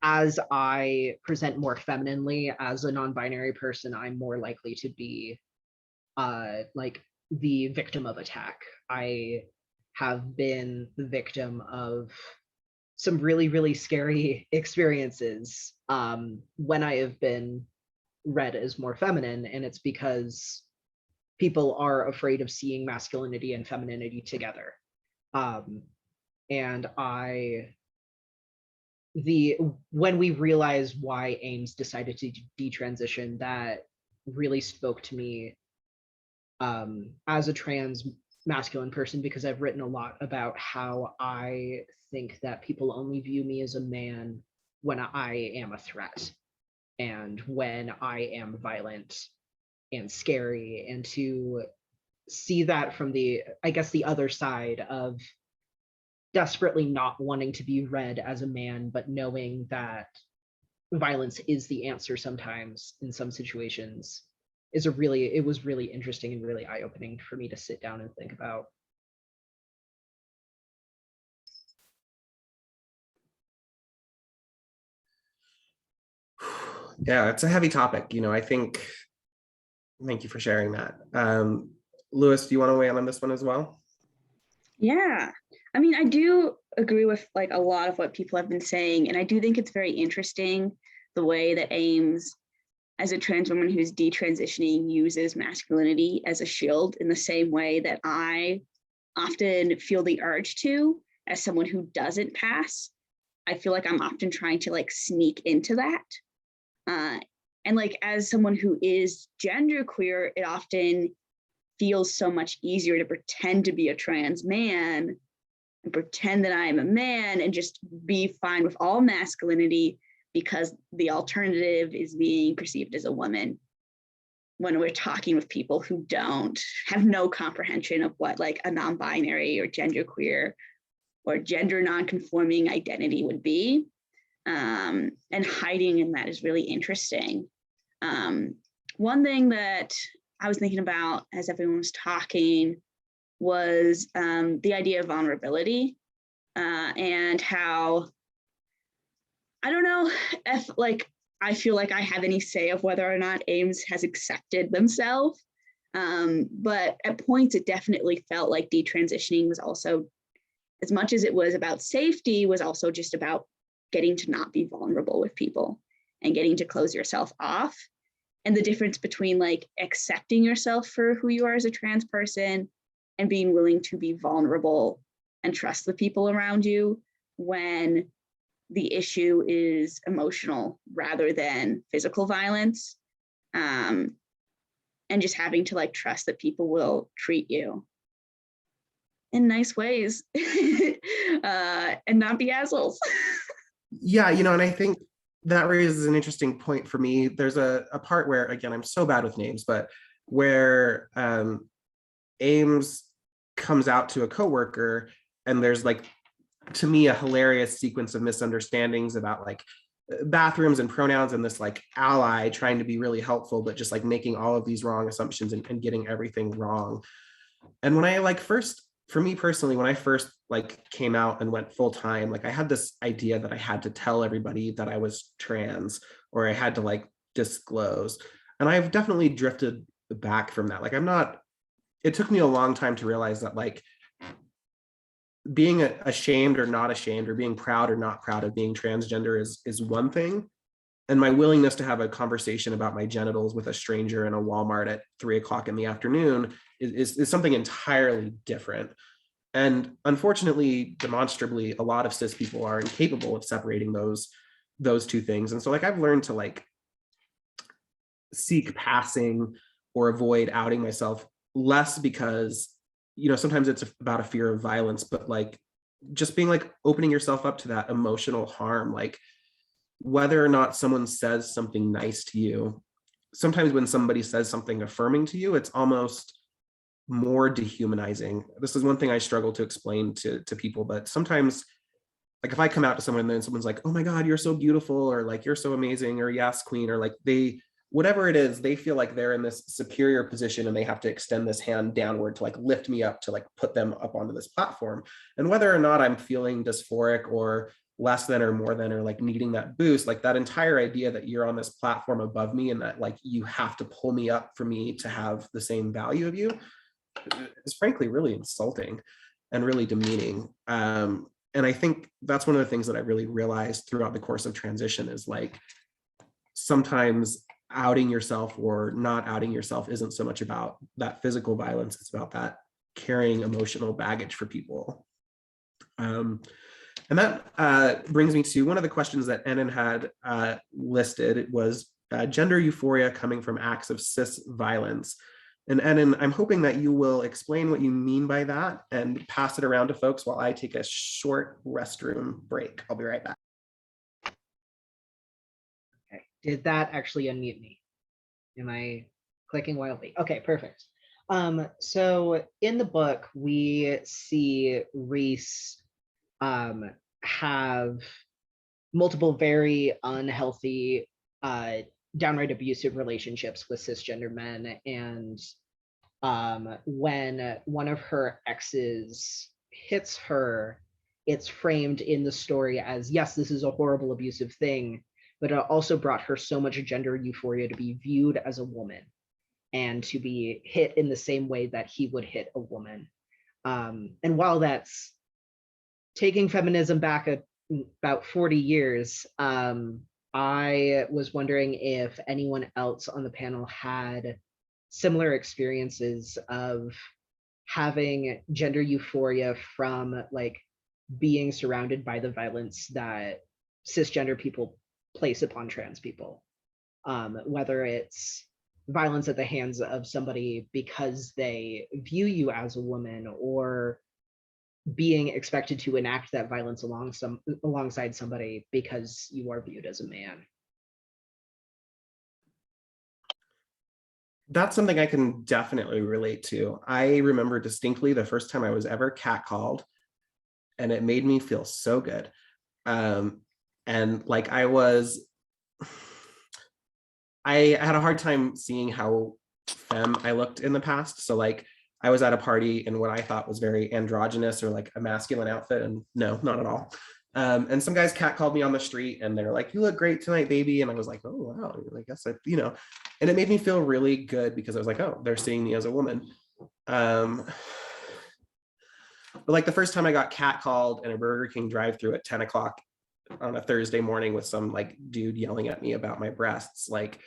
as I present more femininely as a non-binary person, I'm more likely to be like the victim of attack. I have been the victim of some really, really scary experiences when I have been read as more feminine, and it's because people are afraid of seeing masculinity and femininity together. And when we realized why Ames decided to detransition, that really spoke to me as a trans masculine person, because I've written a lot about how I think that people only view me as a man when I am a threat and when I am violent and scary, and to see that from the other side of desperately not wanting to be read as a man, but knowing that violence is the answer sometimes in some situations, it was really interesting and really eye-opening for me to sit down and think about. Yeah, it's a heavy topic. I think, thank you for sharing that. Lewis, do you want to weigh in on this one as well? Yeah, I mean, I do agree with like a lot of what people have been saying, and I do think it's very interesting the way that Ames, as a trans woman who's detransitioning, uses masculinity as a shield in the same way that I often feel the urge to, as someone who doesn't pass. I feel like I'm often trying to like sneak into that. And like, as someone who is genderqueer, it often feels so much easier to pretend to be a trans man and pretend that I am a man and just be fine with all masculinity because the alternative is being perceived as a woman, when we're talking with people who don't have no comprehension of what like a non-binary or genderqueer or gender non-conforming identity would be. And hiding in that is really interesting. One thing that I was thinking about as everyone was talking was the idea of vulnerability, and how, I don't know if like, I feel like I have any say of whether or not Ames has accepted themselves. But at points it definitely felt like detransitioning was also, as much as it was about safety, was also just about getting to not be vulnerable with people and getting to close yourself off. And the difference between like accepting yourself for who you are as a trans person and being willing to be vulnerable and trust the people around you when the issue is emotional rather than physical violence. And just having to like trust that people will treat you in nice ways and not be assholes. Yeah, and I think that raises an interesting point for me. There's a part where, again, I'm so bad with names, but where Ames comes out to a coworker, and there's like, to me, a hilarious sequence of misunderstandings about like bathrooms and pronouns, and this like ally trying to be really helpful, but just like making all of these wrong assumptions and getting everything wrong. And when I like first, for me personally, when I first like came out and went full time, like I had this idea that I had to tell everybody that I was trans, or I had to like disclose. And I've definitely drifted back from that. Like it took me a long time to realize that like being ashamed or not ashamed, or being proud or not proud of being transgender is one thing. And my willingness to have a conversation about my genitals with a stranger in a Walmart at 3:00 in the afternoon is something entirely different. And unfortunately, demonstrably, a lot of cis people are incapable of separating those two things. And so like I've learned to like seek passing or avoid outing myself, less because, sometimes it's about a fear of violence, but like just being like opening yourself up to that emotional harm, like whether or not someone says something nice to you. Sometimes when somebody says something affirming to you, it's almost more dehumanizing. This is one thing I struggle to explain to people, but sometimes like if I come out to someone and then someone's like, oh my God, you're so beautiful, or like, you're so amazing, or yes, queen, or like whatever it is, they feel like they're in this superior position and they have to extend this hand downward to like lift me up, to like put them up onto this platform. And whether or not I'm feeling dysphoric or less than or more than, or like needing that boost, like that entire idea that you're on this platform above me and that like you have to pull me up for me to have the same value of you is frankly really insulting and really demeaning. And I think that's one of the things that I really realized throughout the course of transition is like sometimes outing yourself or not outing yourself isn't so much about that physical violence, it's about that carrying emotional baggage for people. And that brings me to one of the questions that Enan had listed. It was gender euphoria coming from acts of cis violence. And Enan, I'm hoping that you will explain what you mean by that and pass it around to folks while I take a short restroom break. I'll be right back. Okay, did that actually unmute me? Am I clicking wildly? Okay, perfect. So in the book, we see Reese have multiple very unhealthy, downright abusive relationships with cisgender men. And when one of her exes hits her, it's framed in the story as, yes, this is a horrible abusive thing, but it also brought her so much gender euphoria to be viewed as a woman and to be hit in the same way that he would hit a woman. And while that's taking feminism back about 40 years, I was wondering if anyone else on the panel had similar experiences of having gender euphoria from like being surrounded by the violence that cisgender people place upon trans people. whether it's violence at the hands of somebody because they view you as a woman, or being expected to enact that violence alongside somebody because you are viewed as a man. That's something I can definitely relate to. I remember distinctly the first time I was ever catcalled, and it made me feel so good. And like I had a hard time seeing how femme I looked in the past. So like I was at a party in what I thought was very androgynous or like a masculine outfit, and no, not at all. And some guys catcalled me on the street, and they're like, "You look great tonight, baby." And I was like, "Oh wow, I guess and it made me feel really good because I was like, "Oh, they're seeing me as a woman." But like the first time I got catcalled in a Burger King drive-thru at 10 o'clock on a Thursday morning with some like dude yelling at me about my breasts, like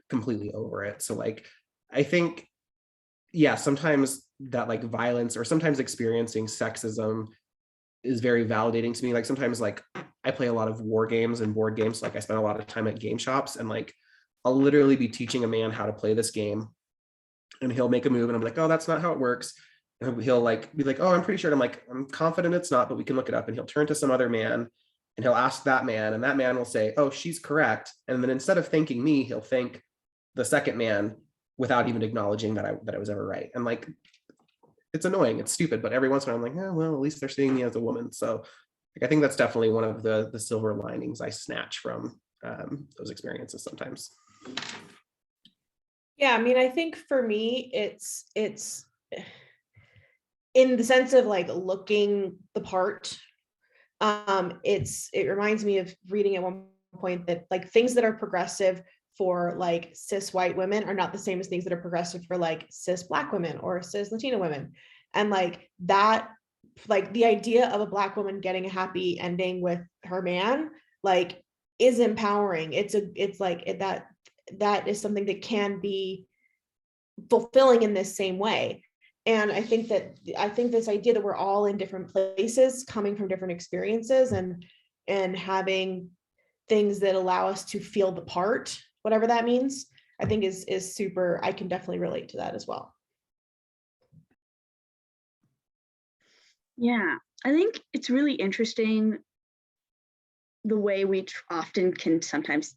completely over it. So like, I think, yeah, sometimes that like violence or sometimes experiencing sexism is very validating to me. Like sometimes like I play a lot of war games and board games. Like I spend a lot of time at game shops, and like I'll literally be teaching a man how to play this game, and he'll make a move and I'm like, "Oh, that's not how it works." And he'll like be like, "Oh, I'm pretty sure." And I'm like, "I'm confident it's not, but we can look it up." And he'll turn to some other man and he'll ask that man, and that man will say, "Oh, she's correct." And then instead of thanking me, he'll thank the second man without even acknowledging that I was ever right. And like, it's annoying, it's stupid, but every once in a while I'm like, well, at least they're seeing me as a woman. So like, I think that's definitely one of the silver linings I snatch from those experiences sometimes. Yeah, I mean, I think for me, it's in the sense of like looking the part. It reminds me of reading at one point that like things that are progressive for like cis white women are not the same as things that are progressive for like cis Black women or cis Latina women. And like that, like the idea of a Black woman getting a happy ending with her man, like is empowering. It's like that is something that can be fulfilling in this same way. And I think this idea that we're all in different places, coming from different experiences, and having things that allow us to feel the part, whatever that means, I think is super. I can definitely relate to that as well. Yeah, I think it's really interesting the way we often can sometimes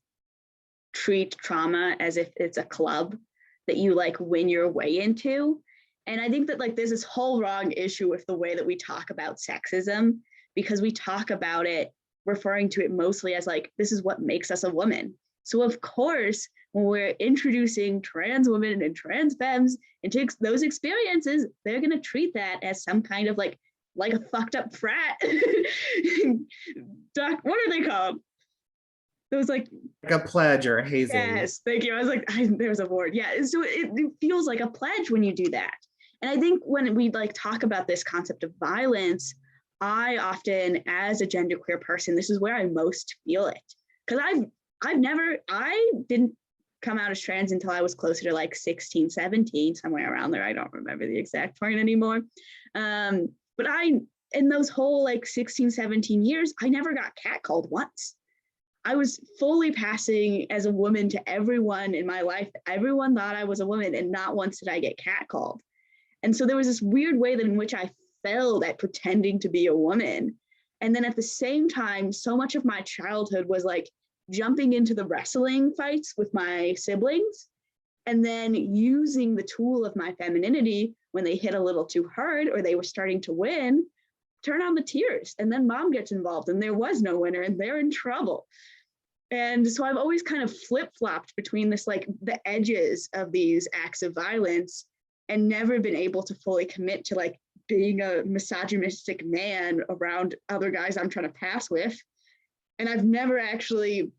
treat trauma as if it's a club that you like win your way into. And I think that like there's this whole wrong issue with the way that we talk about sexism, because we talk about it referring to it mostly as like, this is what makes us a woman. So of course, when we're introducing trans women and trans femmes into those experiences, they're gonna treat that as some kind of like a fucked up frat. What are they called? Those like a pledge or a hazing. Yes, thank you. I was like, there's a word. Yeah, so it feels like a pledge when you do that. And I think when we like talk about this concept of violence, I often, as a genderqueer person, this is where I most feel it. Because I didn't come out as trans until I was closer to like 16, 17, somewhere around there. I don't remember the exact point anymore. But in those whole like 16, 17 years, I never got catcalled once. I was fully passing as a woman to everyone in my life. Everyone thought I was a woman, and not once did I get catcalled. And so there was this weird way that in which I failed at pretending to be a woman. And then at the same time, so much of my childhood was like jumping into the wrestling fights with my siblings, and then using the tool of my femininity when they hit a little too hard or they were starting to win, turn on the tears. And then mom gets involved and there was no winner and they're in trouble. And so I've always kind of flip-flopped between this, like the edges of these acts of violence, and never been able to fully commit to like being a misogynistic man around other guys I'm trying to pass with. And I've never actually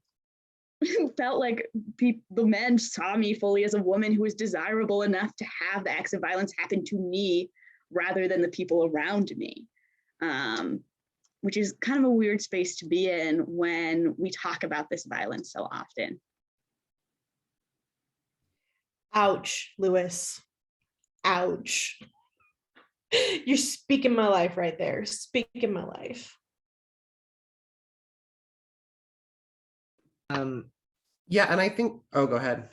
felt like the men saw me fully as a woman who was desirable enough to have the acts of violence happen to me rather than the people around me. Which is kind of a weird space to be in when we talk about this violence so often. Ouch, Lewis. Ouch. You're speaking my life right there. Speaking my life. Yeah, and I think, oh, go ahead.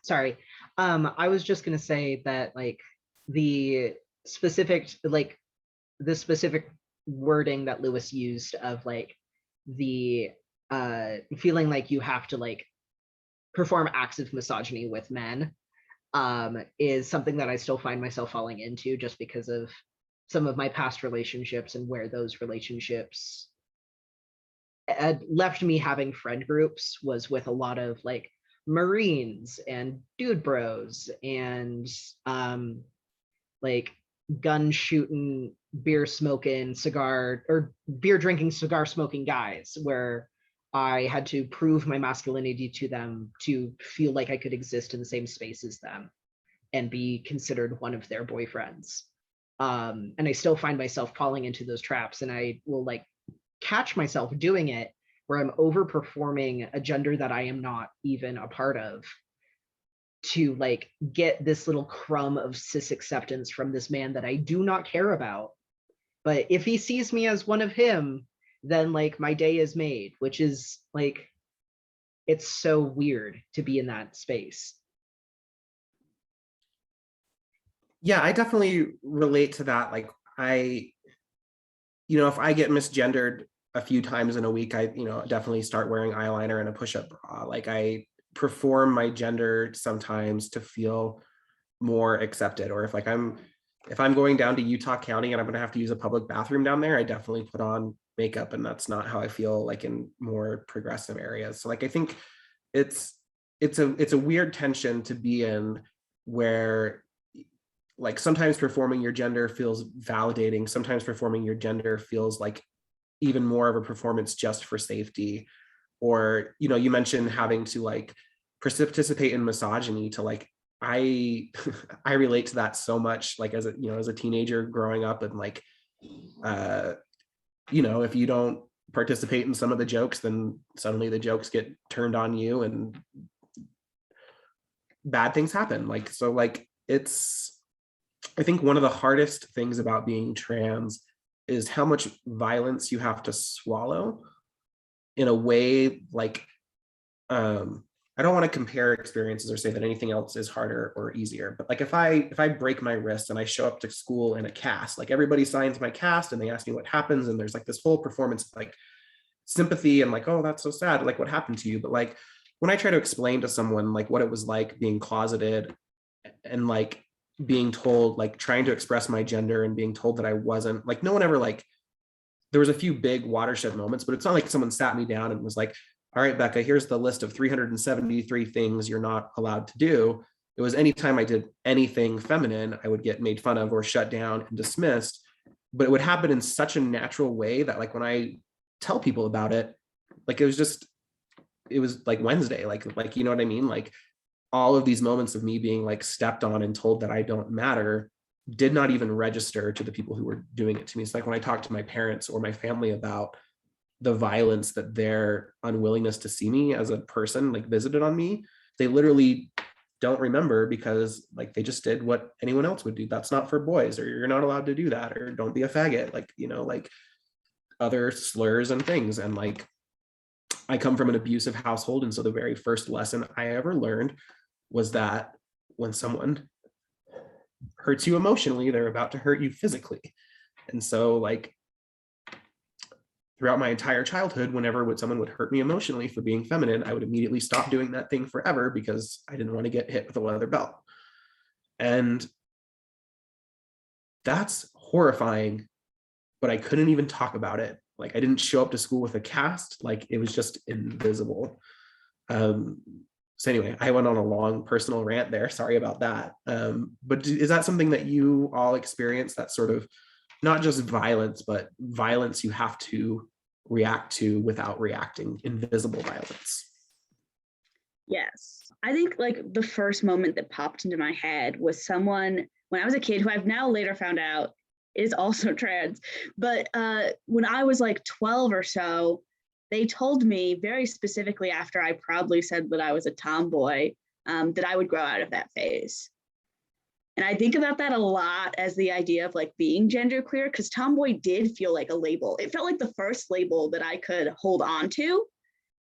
Sorry. I was just gonna say that like the specific wording that Lewis used of like the feeling like you have to like perform acts of misogyny with men is something that I still find myself falling into just because of some of my past relationships and where those relationships had left me having friend groups was with a lot of like Marines and dude bros and like gun shooting, beer smoking, beer drinking, cigar smoking guys where I had to prove my masculinity to them to feel like I could exist in the same space as them and be considered one of their boyfriends. And I still find myself falling into those traps, and I will like catch myself doing it where I'm overperforming a gender that I am not even a part of to like get this little crumb of cis acceptance from this man that I do not care about. But if he sees me as one of him, then like my day is made, which is like, it's so weird to be in that space. Yeah, I definitely relate to that. Like if I get misgendered a few times in a week, I definitely start wearing eyeliner and a push-up bra. Like I perform my gender sometimes to feel more accepted. Or if I'm going down to Utah County and I'm going to have to use a public bathroom down there, I definitely put on makeup, and that's not how I feel like in more progressive areas. So like I think it's a weird tension to be in, where like sometimes performing your gender feels validating, sometimes performing your gender feels like even more of a performance just for safety. Or you mentioned having to like participate in misogyny to like, I I relate to that so much, like as a teenager growing up, and like if you don't participate in some of the jokes, then suddenly the jokes get turned on you and bad things happen. Like so like I think one of the hardest things about being trans is how much violence you have to swallow in a way. Like I don't want to compare experiences or say that anything else is harder or easier, but like if I break my wrist and I show up to school in a cast, like everybody signs my cast and they ask me what happens, and there's like this whole performance of like sympathy and like, oh, that's so sad, like what happened to you. But like when I try to explain to someone like what it was like being closeted and like being told, like trying to express my gender and being told that I wasn't, like no one ever, like there was a few big watershed moments, but it's not like someone sat me down and was like, all right, Becca, here's the list of 373 things you're not allowed to do. It was anytime I did anything feminine, I would get made fun of or shut down and dismissed. But it would happen in such a natural way that like when I tell people about it, like it was like Wednesday, like you know what I mean? Like all of these moments of me being like stepped on and told that I don't matter did not even register to the people who were doing it to me. It's like when I talk to my parents or my family about the violence that their unwillingness to see me as a person like visited on me, they literally don't remember, because like they just did what anyone else would do. That's not for boys, or you're not allowed to do that, or don't be a faggot, like like other slurs and things. And like I come from an abusive household, and so the very first lesson I ever learned was that when someone hurts you emotionally, they're about to hurt you physically. And so like throughout my entire childhood, whenever someone would hurt me emotionally for being feminine, I would immediately stop doing that thing forever because I didn't want to get hit with a leather belt. And that's horrifying, but I couldn't even talk about it. Like I didn't show up to school with a cast, like it was just invisible. So anyway, I went on a long personal rant there. Sorry about that. But is that something that you all experience, that sort of not just violence, but violence you have to react to without reacting, invisible violence? Yes. I think like the first moment that popped into my head was someone when I was a kid who I've now later found out is also trans. But when I was like 12 or so, they told me very specifically after I proudly said that I was a tomboy, that I would grow out of that phase. And I think about that a lot as the idea of like being genderqueer, because tomboy did feel like a label. It felt like the first label that I could hold on to.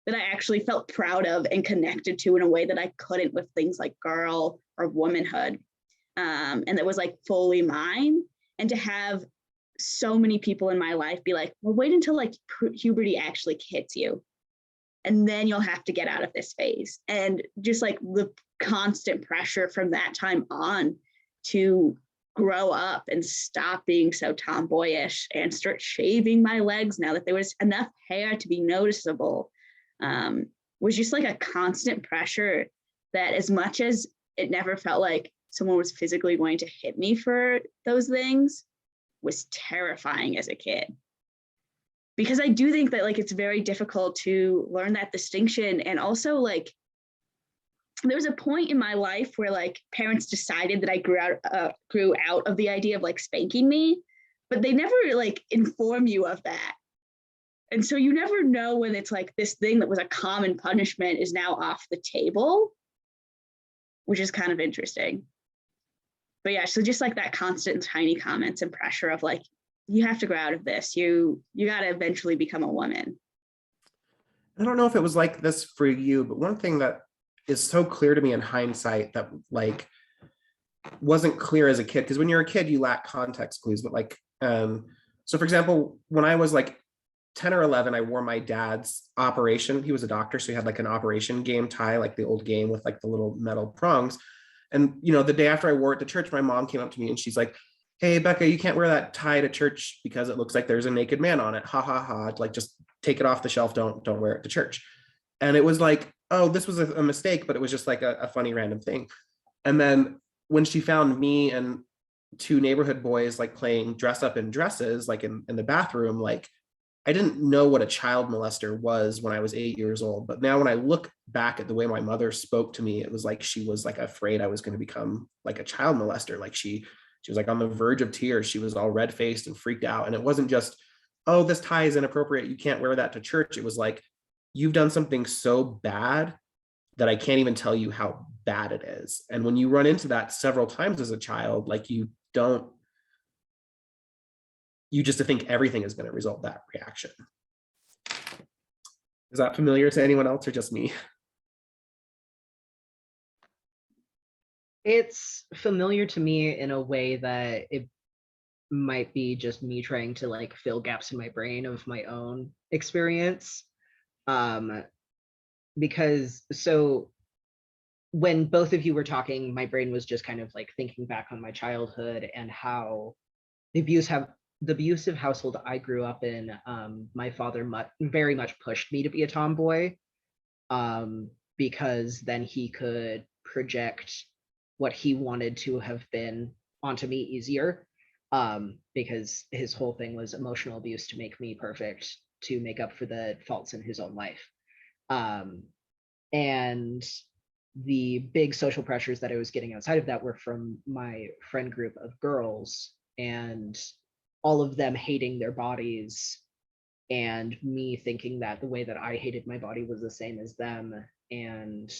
that I actually felt proud of and connected to in a way that I couldn't with things like girl or womanhood. And that was like fully mine. And to have so many people in my life be like, well, wait until like puberty actually hits you. And then you'll have to get out of this phase. And just like the constant pressure from that time on to grow up and stop being so tomboyish and start shaving my legs now that there was enough hair to be noticeable, was just like a constant pressure that, as much as it never felt like someone was physically going to hit me for those things, was terrifying as a kid. Because I do think that like it's very difficult to learn that distinction. And also like there was a point in my life where like parents decided that I grew out of the idea of like spanking me, but they never like inform you of that. And so you never know when it's like this thing that was a common punishment is now off the table, which is kind of interesting. But yeah, so just like that constant tiny comments and pressure of like, you have to grow out of this. You got to eventually become a woman. I don't know if it was like this for you, but one thing that is so clear to me in hindsight that like wasn't clear as a kid, because when you're a kid, you lack context clues, but like, so for example, when I was like 10 or 11, I wore my dad's Operation. He was a doctor, so he had like an Operation game tie, like the old game with like the little metal prongs. And, you know, the day after I wore it to church, my mom came up to me and she's like, hey, Becca, you can't wear that tie to church because it looks like there's a naked man on it. Ha ha ha. Like, just take it off the shelf. Don't wear it to church. And it was like, oh, this was a mistake, but it was just like a funny random thing. And then when she found me and two neighborhood boys like playing dress up in dresses, like in the bathroom, like I didn't know what a child molester was when I was 8 years old. But now when I look back at the way my mother spoke to me, it was like she was like afraid I was going to become like a child molester. Like she was like on the verge of tears. She was all red-faced and freaked out. And it wasn't just, oh, this tie is inappropriate, you can't wear that to church. It was like, you've done something so bad that I can't even tell you how bad it is. And when you run into that several times as a child, like you just think everything is going to result that reaction. Is that familiar to anyone else or just me? It's familiar to me in a way that it might be just me trying to like fill gaps in my brain of my own experience. Because so when both of you were talking, my brain was just kind of like thinking back on my childhood and how the abusive household I grew up in, my father very much pushed me to be a tomboy, because then he could project what he wanted to have been onto me easier, because his whole thing was emotional abuse to make me perfect, to make up for the faults in his own life. And the big social pressures that I was getting outside of that were from my friend group of girls, and all of them hating their bodies, and me thinking that the way that I hated my body was the same as them. And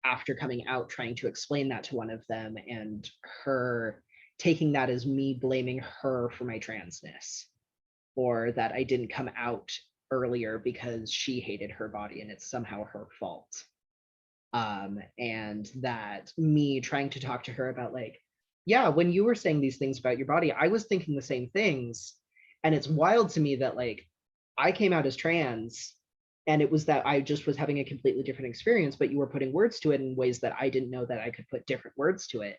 after coming out, trying to explain that to one of them, and her taking that as me blaming her for my transness, or that I didn't come out earlier because she hated her body and it's somehow her fault. And that me trying to talk to her about like, yeah, when you were saying these things about your body, I was thinking the same things. And it's wild to me that like I came out as trans and it was that I just was having a completely different experience, but you were putting words to it in ways that I didn't know that I could put different words to it.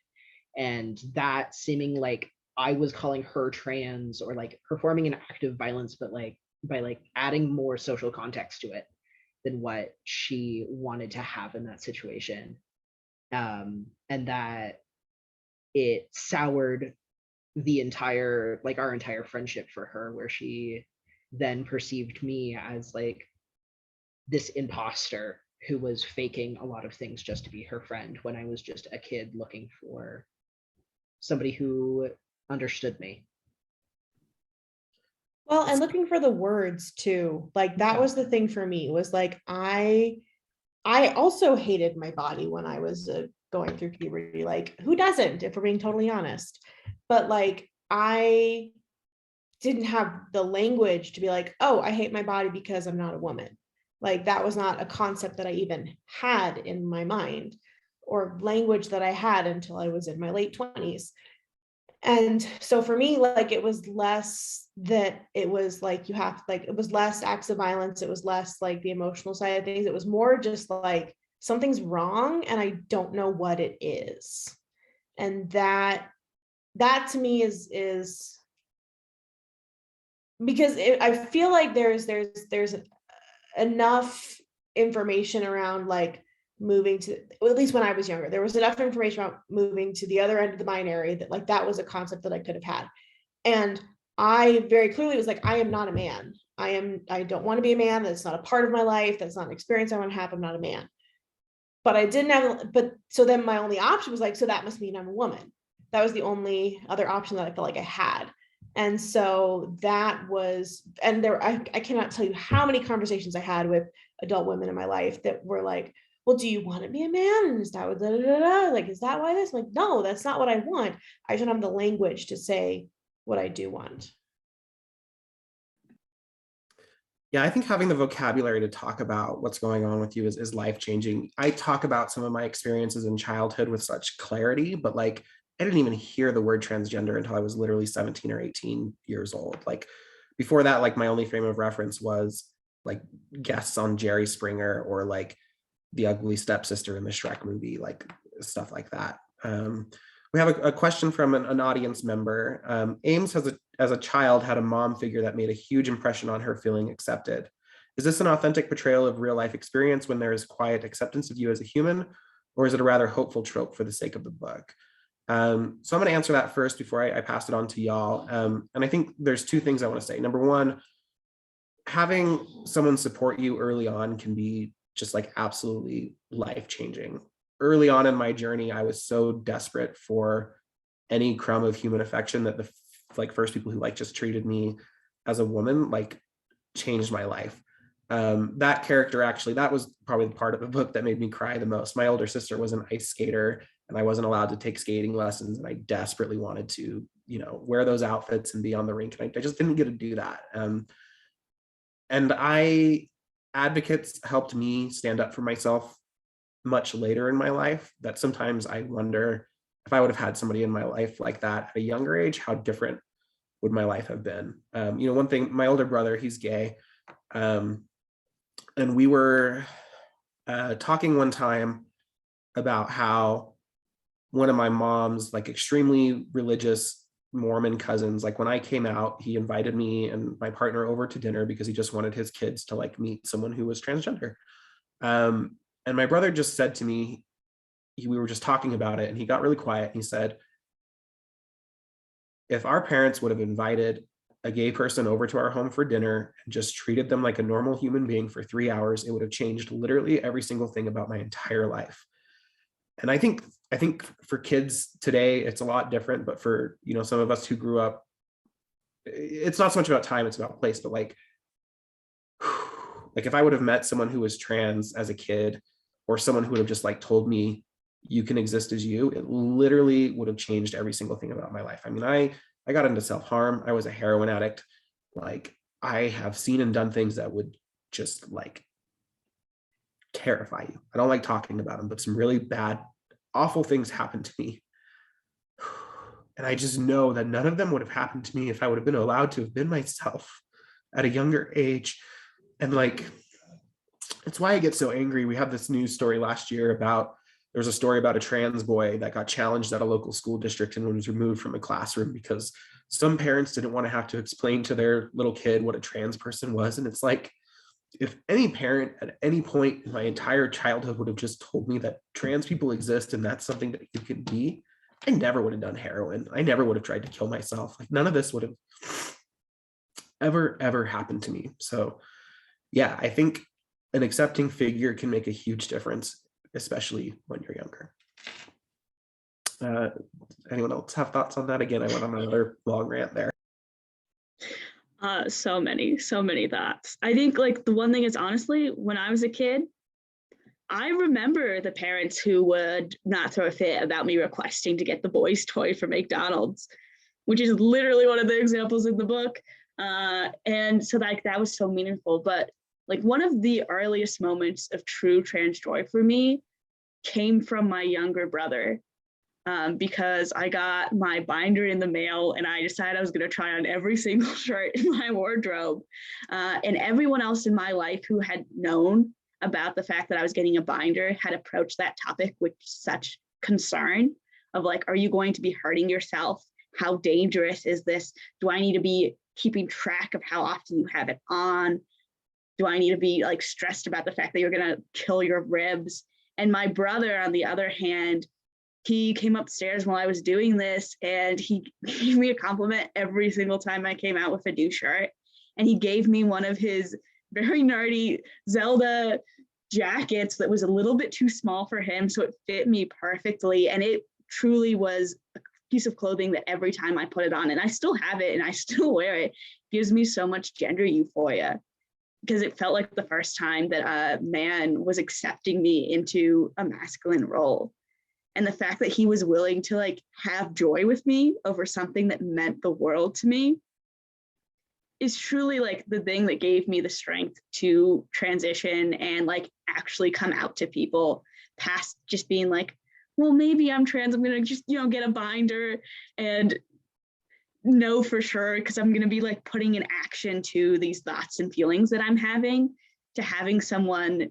And that seeming like I was calling her trans or like performing an act of violence, but like by like adding more social context to it than what she wanted to have in that situation. And that it soured the entire, like our entire friendship for her, where she then perceived me as like this imposter who was faking a lot of things just to be her friend, when I was just a kid looking for somebody who understood me. Well, and looking for the words too, like that was the thing for me, was like I also hated my body when I was going through puberty. Like, who doesn't, if we're being totally honest? But like I didn't have the language to be like, oh, I hate my body because I'm not a woman. Like that was not a concept that I even had in my mind or language that I had until I was in my late 20s. And so for me, like it was less that it was like you have like it was less acts of violence, it was less like the emotional side of things. It was more just like something's wrong and I don't know what it is. And that to me is because I feel like there's enough information around like moving to, well, at least when I was younger, there was enough information about moving to the other end of the binary that like that was a concept that I could have had. And I very clearly was like, I am not a man. I don't want to be a man. That's not a part of my life. That's not an experience I want to have. I'm not a man. But I didn't have, but so then my only option was like, so that must mean I'm a woman. That was the only other option that I felt like I had. And so that was, and there, I cannot tell you how many conversations I had with adult women in my life that were like, well, do you want to be a man? And is that what, like, is that why this? I'm like, no, that's not what I want. I just don't have the language to say what I do want. Yeah, I think having the vocabulary to talk about what's going on with you is life-changing. I talk about some of my experiences in childhood with such clarity, but like I didn't even hear the word transgender until I was literally 17 or 18 years old. Like before that, like my only frame of reference was like guests on Jerry Springer or like the ugly stepsister in the Shrek movie, like stuff like that. We have a question from an audience member. Ames as a child had a mom figure that made a huge impression on her feeling accepted. Is this an authentic portrayal of real life experience when there is quiet acceptance of you as a human, or is it a rather hopeful trope for the sake of the book? So I'm going to answer that first before I pass it on to y'all. And I think there's two things I want to say. Number one, having someone support you early on can be just like absolutely life-changing. Early on in my journey, I was so desperate for any crumb of human affection that the like first people who like just treated me as a woman like changed my life. That character actually, that was probably the part of the book that made me cry the most. My older sister was an ice skater and I wasn't allowed to take skating lessons, and I desperately wanted to, you know, wear those outfits and be on the rink, and I just didn't get to do that. And advocates helped me stand up for myself much later in my life, that sometimes I wonder if I would have had somebody in my life like that at a younger age, how different would my life have been? You know, one thing, my older brother, he's gay. And we were talking one time about how one of my mom's like extremely religious Mormon cousins, like when I came out, he invited me and my partner over to dinner because he just wanted his kids to like meet someone who was transgender. And my brother just said to me, we were just talking about it and he got really quiet. He said, if our parents would have invited a gay person over to our home for dinner and just treated them like a normal human being for 3 hours, it would have changed literally every single thing about my entire life. And I think for kids today, it's a lot different, but for, you know, some of us who grew up, it's not so much about time, it's about place, but like if I would have met someone who was trans as a kid, or someone who would have just like told me you can exist as you, it literally would have changed every single thing about my life. I mean, I got into self-harm. I was a heroin addict. Like I have seen and done things that would just like terrify you. I don't like talking about them, but some really bad, awful things happened to me. And I just know that none of them would have happened to me if I would have been allowed to have been myself at a younger age. And like, it's why I get so angry. We had this news story last year about, there was a story about a trans boy that got challenged at a local school district and was removed from a classroom because some parents didn't want to have to explain to their little kid what a trans person was. And it's like, if any parent at any point in my entire childhood would have just told me that trans people exist and that's something that you can be, I never would have done heroin. I never would have tried to kill myself. Like none of this would have ever happened to me. So yeah, I think an accepting figure can make a huge difference, especially when you're younger. Anyone else have thoughts on that? Again, I went on another long rant there. So many thoughts. I think like the one thing is, honestly, when I was a kid, I remember the parents who would not throw a fit about me requesting to get the boys' toy from McDonald's, which is literally one of the examples in the book. And so like that was so meaningful. But Like one of the earliest moments of true trans joy for me came from my younger brother, because I got my binder in the mail and I decided I was going to try on every single shirt in my wardrobe. And everyone else in my life who had known about the fact that I was getting a binder had approached that topic with such concern of like, are you going to be hurting yourself? How dangerous is this? Do I need to be keeping track of how often you have it on? Do I need to be like stressed about the fact that you're going to kill your ribs? And my brother, on the other hand, he came upstairs while I was doing this and he gave me a compliment every single time I came out with a new shirt. And he gave me one of his very nerdy Zelda jackets that was a little bit too small for him, so it fit me perfectly. And it truly was a piece of clothing that every time I put it on, and I still have it and I still wear it, gives me so much gender euphoria, because it felt like the first time that a man was accepting me into a masculine role. And the fact that he was willing to like have joy with me over something that meant the world to me is truly like the thing that gave me the strength to transition and like actually come out to people, past just being like, well, maybe I'm trans, I'm gonna just, get a binder and know for sure, because I'm gonna be like putting in action to these thoughts and feelings that I'm having, to having someone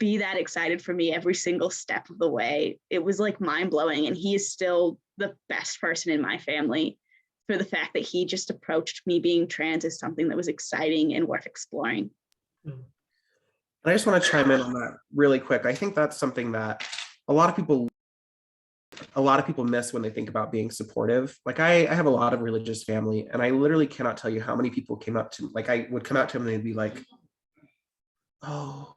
be that excited for me every single step of the way. It was like mind-blowing. And he is still the best person in my family for the fact that he just approached me being trans as something that was exciting and worth exploring. And I just want to chime in on that really quick. I think that's something that a lot of people miss when they think about being supportive. Like I have a lot of religious family, and I literally cannot tell you how many people came up to, like I would come out to them and they'd be like, oh,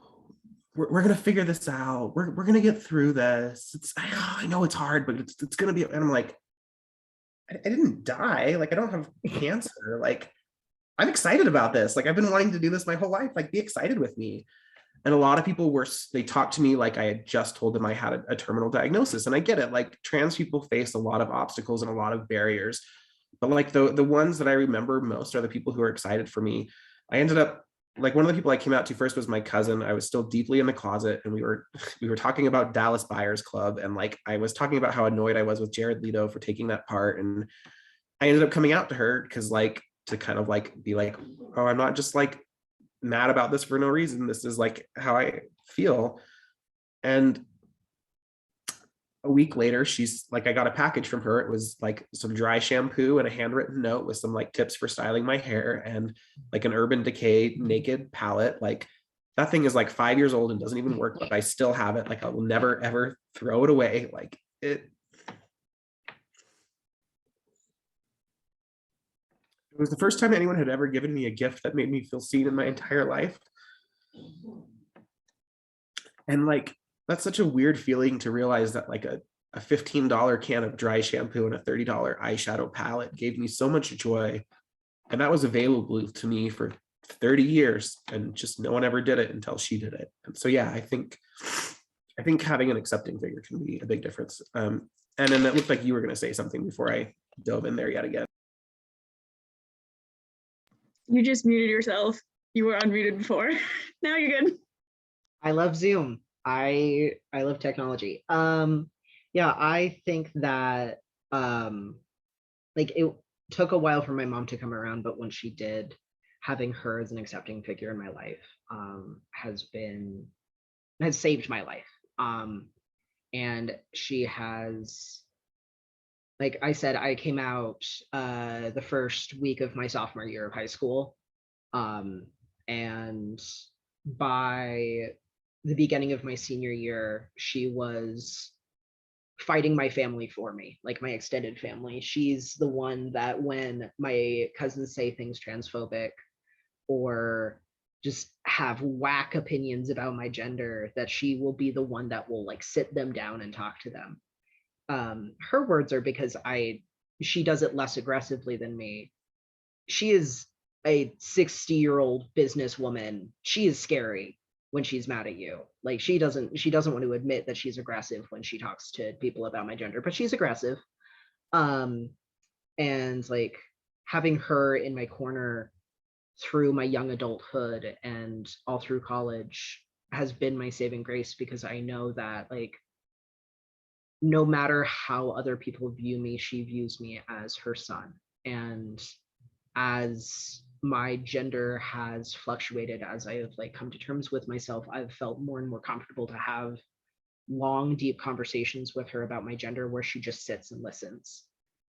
we're going to figure this out. We're going to get through this. I know it's hard, but it's going to be, and I'm like, I didn't die. Like, I don't have cancer. Like, I'm excited about this. Like, I've been wanting to do this my whole life. Like, be excited with me. And a lot of people they talked to me like I had just told them I had a terminal diagnosis. And I get it. Like, trans people face a lot of obstacles and a lot of barriers. But like the ones that I remember most are the people who are excited for me. I ended up, like, one of the people I came out to first was my cousin. I was still deeply in the closet, and we were talking about Dallas Buyers Club, and like I was talking about how annoyed I was with Jared Leto for taking that part, and I ended up coming out to her because, like, to kind of like be like, oh, I'm not just like mad about this for no reason. This is like how I feel. And a week later, she's like, I got a package from her. It was like some dry shampoo and a handwritten note with some like tips for styling my hair and like an Urban Decay naked palette. Like, that thing is like 5 years old and doesn't even work, but I still have it. Like, I will never ever throw it away. Like, it was the first time anyone had ever given me a gift that made me feel seen in my entire life. And like, that's such a weird feeling to realize that like a $15 can of dry shampoo and a $30 eyeshadow palette gave me so much joy. And that was available to me for 30 years, and just no one ever did it until she did it. And so, yeah, I think having an accepting figure can be a big difference. And then it looked like you were going to say something before I dove in there yet again. You just muted yourself. You were unmuted before. Now you're good. I love Zoom. I love technology. Yeah, I think that like it took a while for my mom to come around, but when she did, having her as an accepting figure in my life has saved my life. And she has, like I said, I came out the first week of my sophomore year of high school. And by the beginning of my senior year, she was fighting my family for me, like my extended family. She's the one that when my cousins say things transphobic or just have whack opinions about my gender, that she will be the one that will like sit them down and talk to them. Her words are because she does it less aggressively than me. She is a 60-year-old businesswoman. She is scary when she's mad at you. Like, she doesn't want to admit that she's aggressive when she talks to people about my gender, but she's aggressive. And like having her in my corner through my young adulthood and all through college has been my saving grace, because I know that like no matter how other people view me, she views me as her son. And as my gender has fluctuated, as I have like come to terms with myself, I've felt more and more comfortable to have long, deep conversations with her about my gender, where she just sits and listens.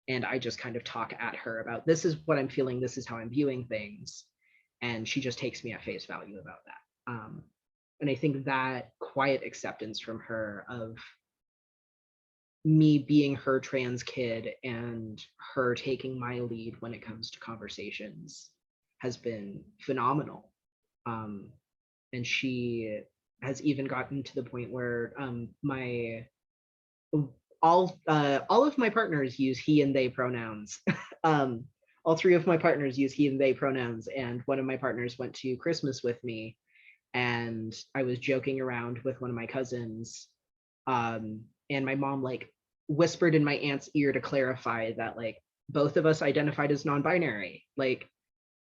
And I just kind of talk at her about, this is what I'm feeling, this is how I'm viewing things. And she just takes me at face value about that. And I think that quiet acceptance from her of me being her trans kid and her taking my lead when it comes to conversations has been phenomenal. And she has even gotten to the point where all of my partners use he and they pronouns. All three of my partners use he and they pronouns, and one of my partners went to Christmas with me, and I was joking around with one of my cousins, and my mom like whispered in my aunt's ear to clarify that like both of us identified as non-binary, like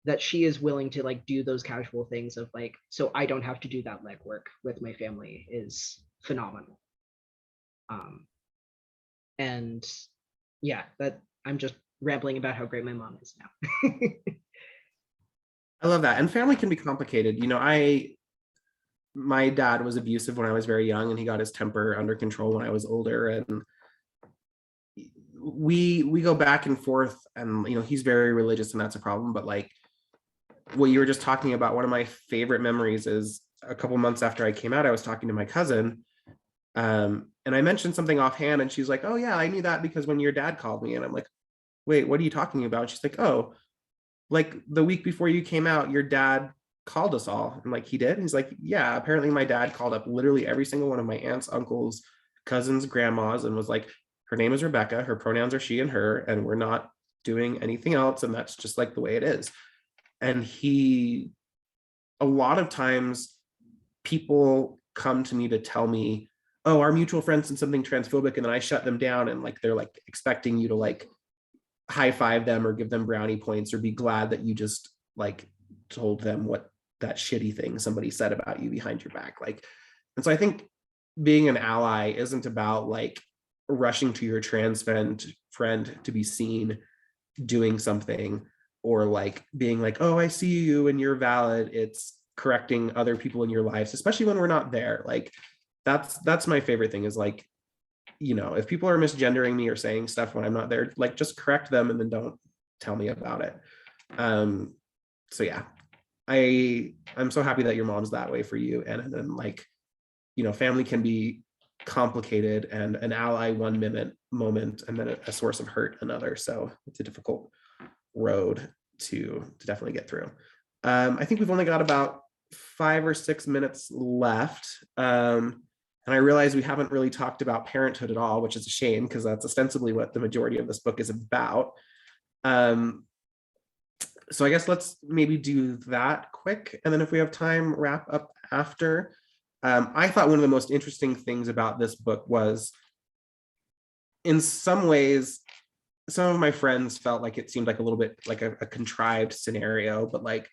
that she is willing to like do those casual things of like, so I don't have to do that legwork with my family, is phenomenal. And yeah, that I'm just rambling about how great my mom is now. I love that. And family can be complicated. You know, my dad was abusive when I was very young, and he got his temper under control when I was older. And we go back and forth, and you know, he's very religious, and that's a problem. But like what you were just talking about, one of my favorite memories is a couple months after I came out, I was talking to my cousin. And I mentioned something offhand, and she's like, oh yeah, I knew that because when your dad called me. And I'm like, wait, what are you talking about? And she's like, oh, like the week before you came out, your dad called us all. I'm like, he did? He's like, yeah, apparently my dad called up literally every single one of my aunts, uncles, cousins, grandmas, and was like, her name is Rebecca, her pronouns are she and her, and we're not doing anything else, and that's just like the way it is. And a lot of times people come to me to tell me, oh, our mutual friend said something transphobic, and then I shut them down, and like they're like expecting you to like high five them or give them brownie points or be glad that you just like told them what that shitty thing somebody said about you behind your back. Like, and so I think being an ally isn't about like rushing to your trans friend to be seen doing something, or like being like, oh, I see you and you're valid. It's correcting other people in your lives, especially when we're not there. Like that's my favorite thing, is like, you know, if people are misgendering me or saying stuff when I'm not there, like just correct them and then don't tell me about it. So yeah, I'm so happy that your mom's that way for you. And then like, you know, family can be complicated, and an ally one moment and then a source of hurt another. So it's a difficult road to definitely get through. I think we've only got about 5 or 6 minutes left. And I realize we haven't really talked about parenthood at all, which is a shame, because that's ostensibly what the majority of this book is about. So I guess let's maybe do that quick. And then if we have time, wrap up after. I thought one of the most interesting things about this book was, in some ways, some of my friends felt like it seemed like a little bit like a contrived scenario, but like,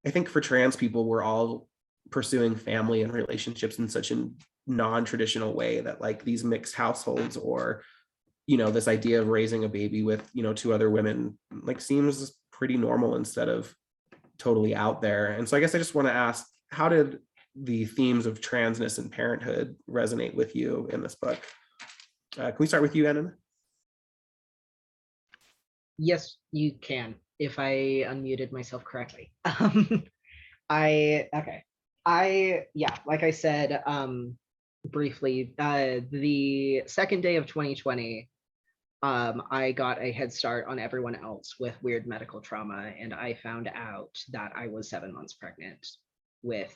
I think for trans people, we're all pursuing family and relationships in such a non-traditional way that like these mixed households, or you know, this idea of raising a baby with, you know, 2 other women, like seems pretty normal instead of totally out there. And so I guess I just want to ask, how did the themes of transness and parenthood resonate with you in this book? Can we start with you, Enan? Yes, you can, if I unmuted myself correctly. Like I said, briefly, the second day of 2020, I got a head start on everyone else with weird medical trauma, and I found out that I was 7 months pregnant with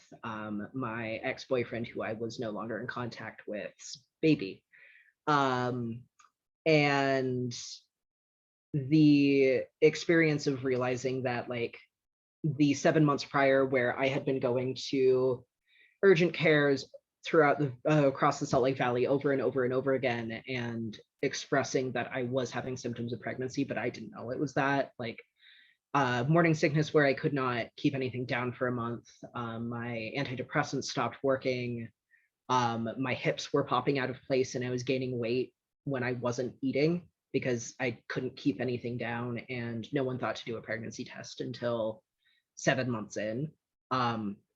my ex-boyfriend, who I was no longer in contact with, baby. And the experience of realizing that like the 7 months prior, where I had been going to urgent cares throughout across the Salt Lake Valley over and over and over again, and expressing that I was having symptoms of pregnancy, but I didn't know it was that, like morning sickness where I could not keep anything down for a month. My antidepressants stopped working. My hips were popping out of place and I was gaining weight when I wasn't eating because I couldn't keep anything down, and no one thought to do a pregnancy test until 7 months in,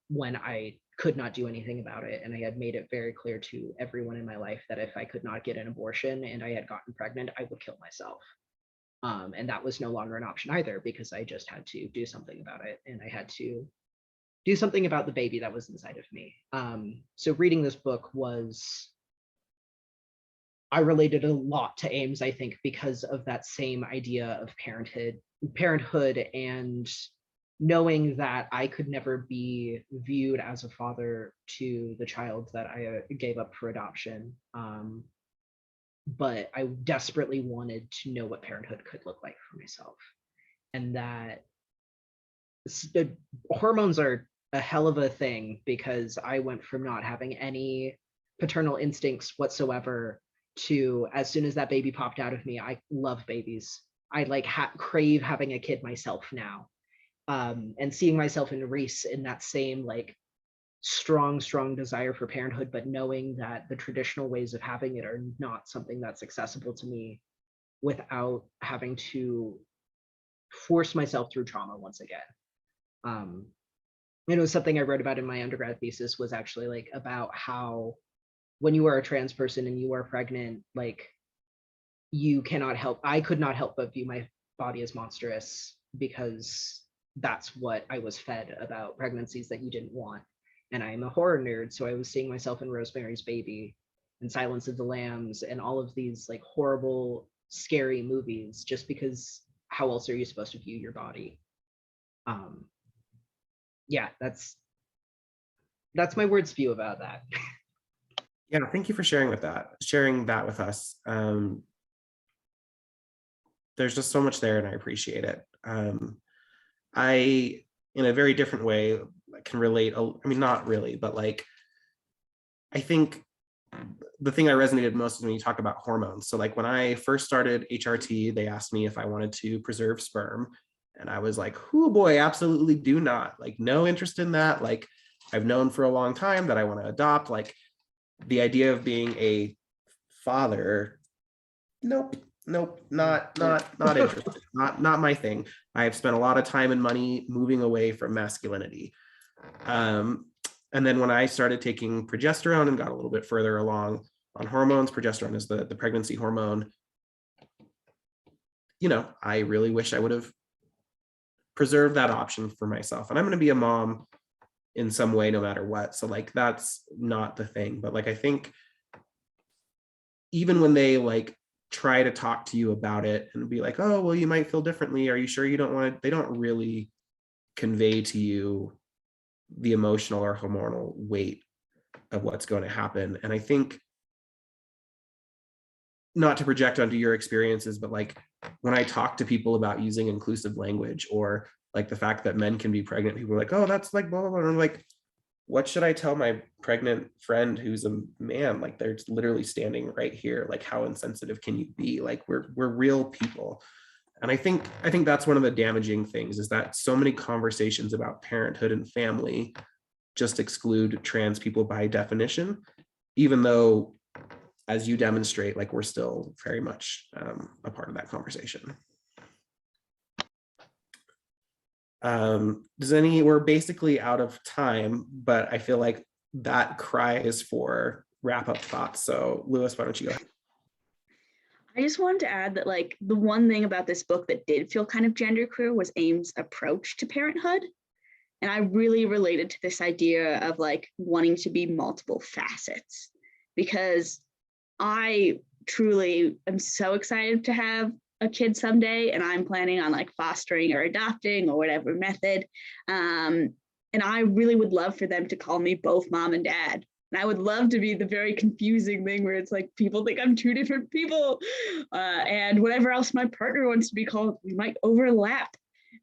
when I could not do anything about it. And I had made it very clear to everyone in my life that if I could not get an abortion and I had gotten pregnant, I would kill myself. And that was no longer an option either, because I just had to do something about it, and I had to do something about the baby that was inside of me. So reading this book I related a lot to Ames, I think, because of that same idea of parenthood, and knowing that I could never be viewed as a father to the child that I gave up for adoption. But I desperately wanted to know what parenthood could look like for myself. And that the hormones are a hell of a thing, because I went from not having any paternal instincts whatsoever to, as soon as that baby popped out of me, I love babies. I like crave having a kid myself now. And seeing myself in Reese in that same like strong desire for parenthood, but knowing that the traditional ways of having it are not something that's accessible to me without having to force myself through trauma once again. It was something I wrote about in my undergrad thesis, was actually like about how when you are a trans person and you are pregnant, like you cannot help, I could not help but view my body as monstrous, because that's what I was fed about pregnancies that you didn't want. And I'm a horror nerd, so I was seeing myself in Rosemary's Baby and Silence of the Lambs and all of these like horrible, scary movies, just because how else are you supposed to view your body? Yeah, that's my words view about that. Yeah, thank you for sharing that with us. There's just so much there, and I appreciate it. I, in a very different way, can relate. I mean, not really, but like, I think the thing that resonated most is when you talk about hormones. So like when I first started HRT, they asked me if I wanted to preserve sperm. And I was like, oh boy, absolutely do not. Like, no interest in that. Like, I've known for a long time that I want to adopt. Like, the idea of being a father, nope, not interested. not my thing. I've spent a lot of time and money moving away from masculinity. And then when I started taking progesterone and got a little bit further along on hormones, progesterone is the pregnancy hormone, you know, I really wish I would have preserved that option for myself. And I'm going to be a mom in some way, no matter what. So like, that's not the thing. But like, I think even when they like try to talk to you about it and be like, oh, well, you might feel differently. Are you sure you don't want to? They don't really convey to you the emotional or hormonal weight of what's going to happen. And I think, not to project onto your experiences, but like when I talk to people about using inclusive language, or like the fact that men can be pregnant, people are like, oh, that's like blah, blah, blah. And I'm like, what should I tell my pregnant friend who's a man? Like, they're literally standing right here. Like, how insensitive can you be? Like, we're real people. And I think that's one of the damaging things, is that so many conversations about parenthood and family just exclude trans people by definition, even though, as you demonstrate, like, we're still very much a part of that conversation. We're basically out of time, but I feel like that cries for wrap up thoughts. So Lewis, why don't you go ahead? I just wanted to add that like the one thing about this book that did feel kind of genderqueer was Ames' approach to parenthood. And I really related to this idea of like wanting to be multiple facets, because I truly am so excited to have a kid someday, and I'm planning on like fostering or adopting or whatever method. And I really would love for them to call me both mom and dad. And I would love to be the very confusing thing where it's like people think I'm two different people, and whatever else my partner wants to be called, we might overlap.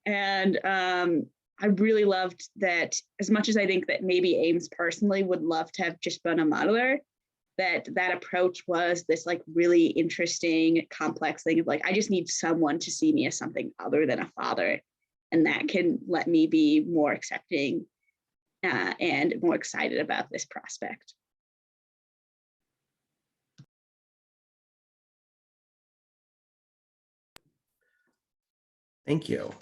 And I really loved that, as much as I think that maybe Ames personally would love to have just been a mother, that approach was this like really interesting, complex thing of like, I just need someone to see me as something other than a father. And that can let me be more accepting and more excited about this prospect. Thank you.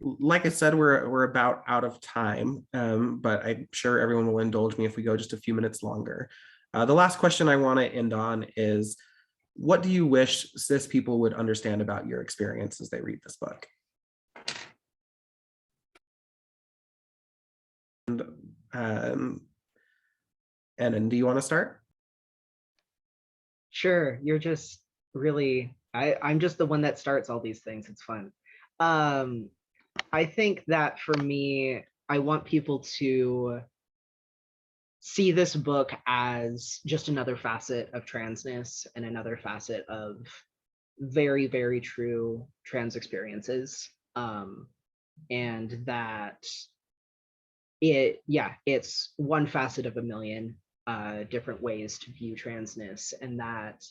Like I said, we're about out of time, but I'm sure everyone will indulge me if we go just a few minutes longer. The last question I want to end on is, what do you wish cis people would understand about your experience as they read this book? And do you want to start? Sure, you're just really, I'm just the one that starts all these things. It's fun. I think that for me, I want people to see this book as just another facet of transness and another facet of very, very true trans experiences. And that it's one facet of a million different ways to view transness, and that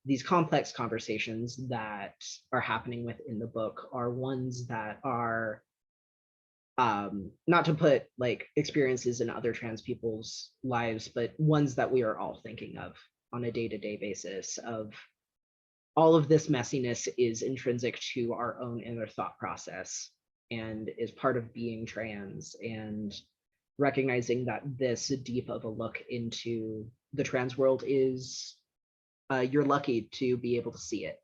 these complex conversations that are happening within the book are ones that are not to put like experiences in other trans people's lives, but ones that we are all thinking of on a day-to-day basis. Of all of this messiness is intrinsic to our own inner thought process and is part of being trans, and recognizing that this deep of a look into the trans world is you're lucky to be able to see it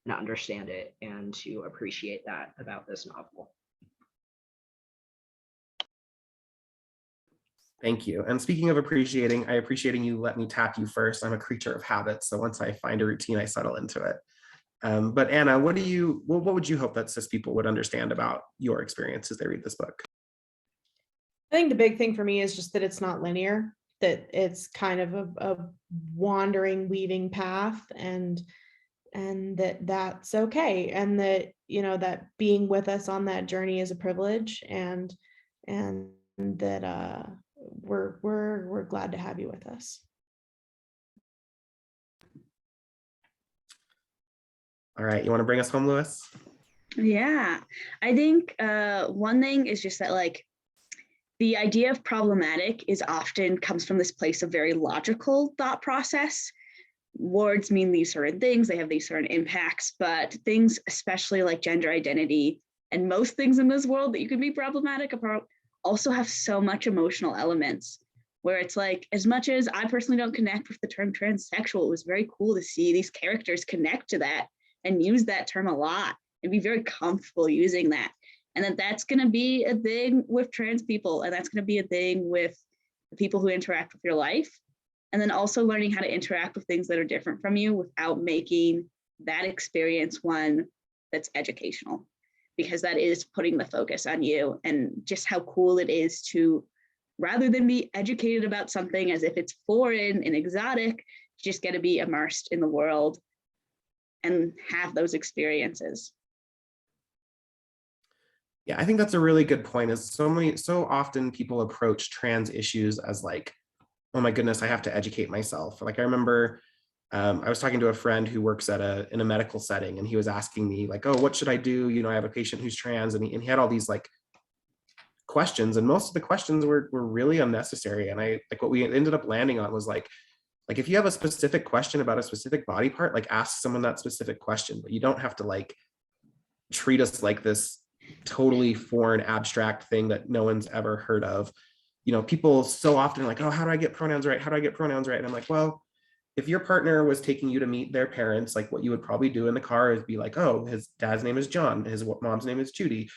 and understand it and to appreciate that about this novel. Thank you. And speaking of appreciating, I appreciating you let me tap you first. I'm a creature of habit, so once I find a routine, I settle into it. But Anna, what would you hope that cis people would understand about your experience as they read this book? I think the big thing for me is just that it's not linear, that it's kind of a wandering, weaving path, and that's okay, and that, you know, that being with us on that journey is a privilege, and that we're glad to have you with us. All right, you want to bring us home, Lewis? Yeah, I think one thing is just that, like, the idea of problematic is often comes from this place of very logical thought process. Words mean these certain things, they have these certain impacts, but things, especially like gender identity and most things in this world that you can be problematic about, also have so much emotional elements, where it's like, as much as I personally don't connect with the term transsexual, it was very cool to see these characters connect to that and use that term a lot and be very comfortable using that. And that's going to be a thing with trans people, and that's going to be a thing with the people who interact with your life. And then also learning how to interact with things that are different from you without making that experience one that's educational, because that is putting the focus on you, and just how cool it is to, rather than be educated about something as if it's foreign and exotic, just get to be immersed in the world and have those experiences. Yeah, I think that's a really good point. Is so often people approach trans issues as like, oh my goodness, I have to educate myself. Like I remember I was talking to a friend who works in a medical setting, and he was asking me like, oh, what should I do? You know, I have a patient who's trans, and he had all these like questions, and most of the questions were really unnecessary. And I like what we ended up landing on was like if you have a specific question about a specific body part, like ask someone that specific question, but you don't have to like treat us like this totally foreign abstract thing that no one's ever heard of. You know, people so often are like, oh, how do I get pronouns right? How do I get pronouns right? And I'm like, well, if your partner was taking you to meet their parents, like what you would probably do in the car is be like, oh, his dad's name is John, his mom's name is Judy.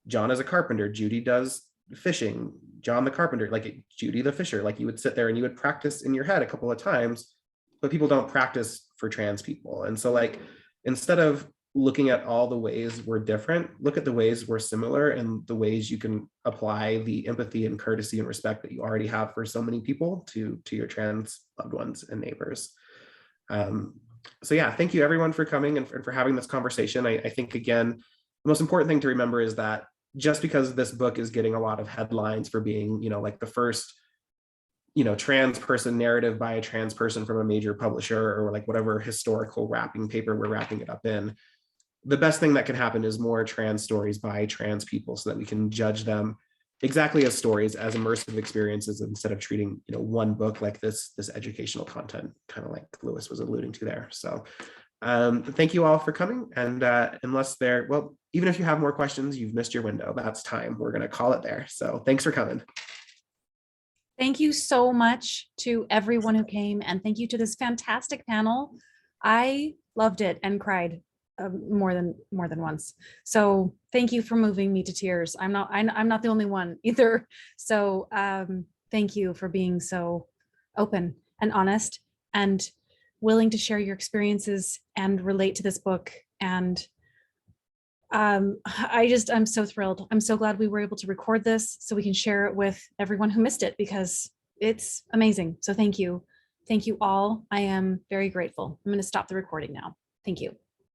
John is a carpenter, Judy does fishing, John the carpenter, like Judy the fisher. Like you would sit there and you would practice in your head a couple of times, but people don't practice for trans people. And so like, instead of looking at all the ways we're different, look at the ways we're similar and the ways you can apply the empathy and courtesy and respect that you already have for so many people to your trans loved ones and neighbors. So yeah, thank you everyone for coming and for having this conversation. I think, again, the most important thing to remember is that just because this book is getting a lot of headlines for being, you know, like the first, you know, trans person narrative by a trans person from a major publisher, or like whatever historical wrapping paper we're wrapping it up in, the best thing that can happen is more trans stories by trans people so that we can judge them exactly as stories, as immersive experiences, instead of treating, you know, one book like this educational content, kind of like Lewis was alluding to there. So thank you all for coming. And unless well, even if you have more questions, you've missed your window. That's time. We're going to call it there. So thanks for coming. Thank you so much to everyone who came, and thank you to this fantastic panel. I loved it and cried more than once. So thank you for moving me to tears. I'm not the only one either. So thank you for being so open and honest and willing to share your experiences and relate to this book. And I'm so thrilled. I'm so glad we were able to record this so we can share it with everyone who missed it, because it's amazing. So thank you. Thank you all. I am very grateful. I'm going to stop the recording now. Thank you.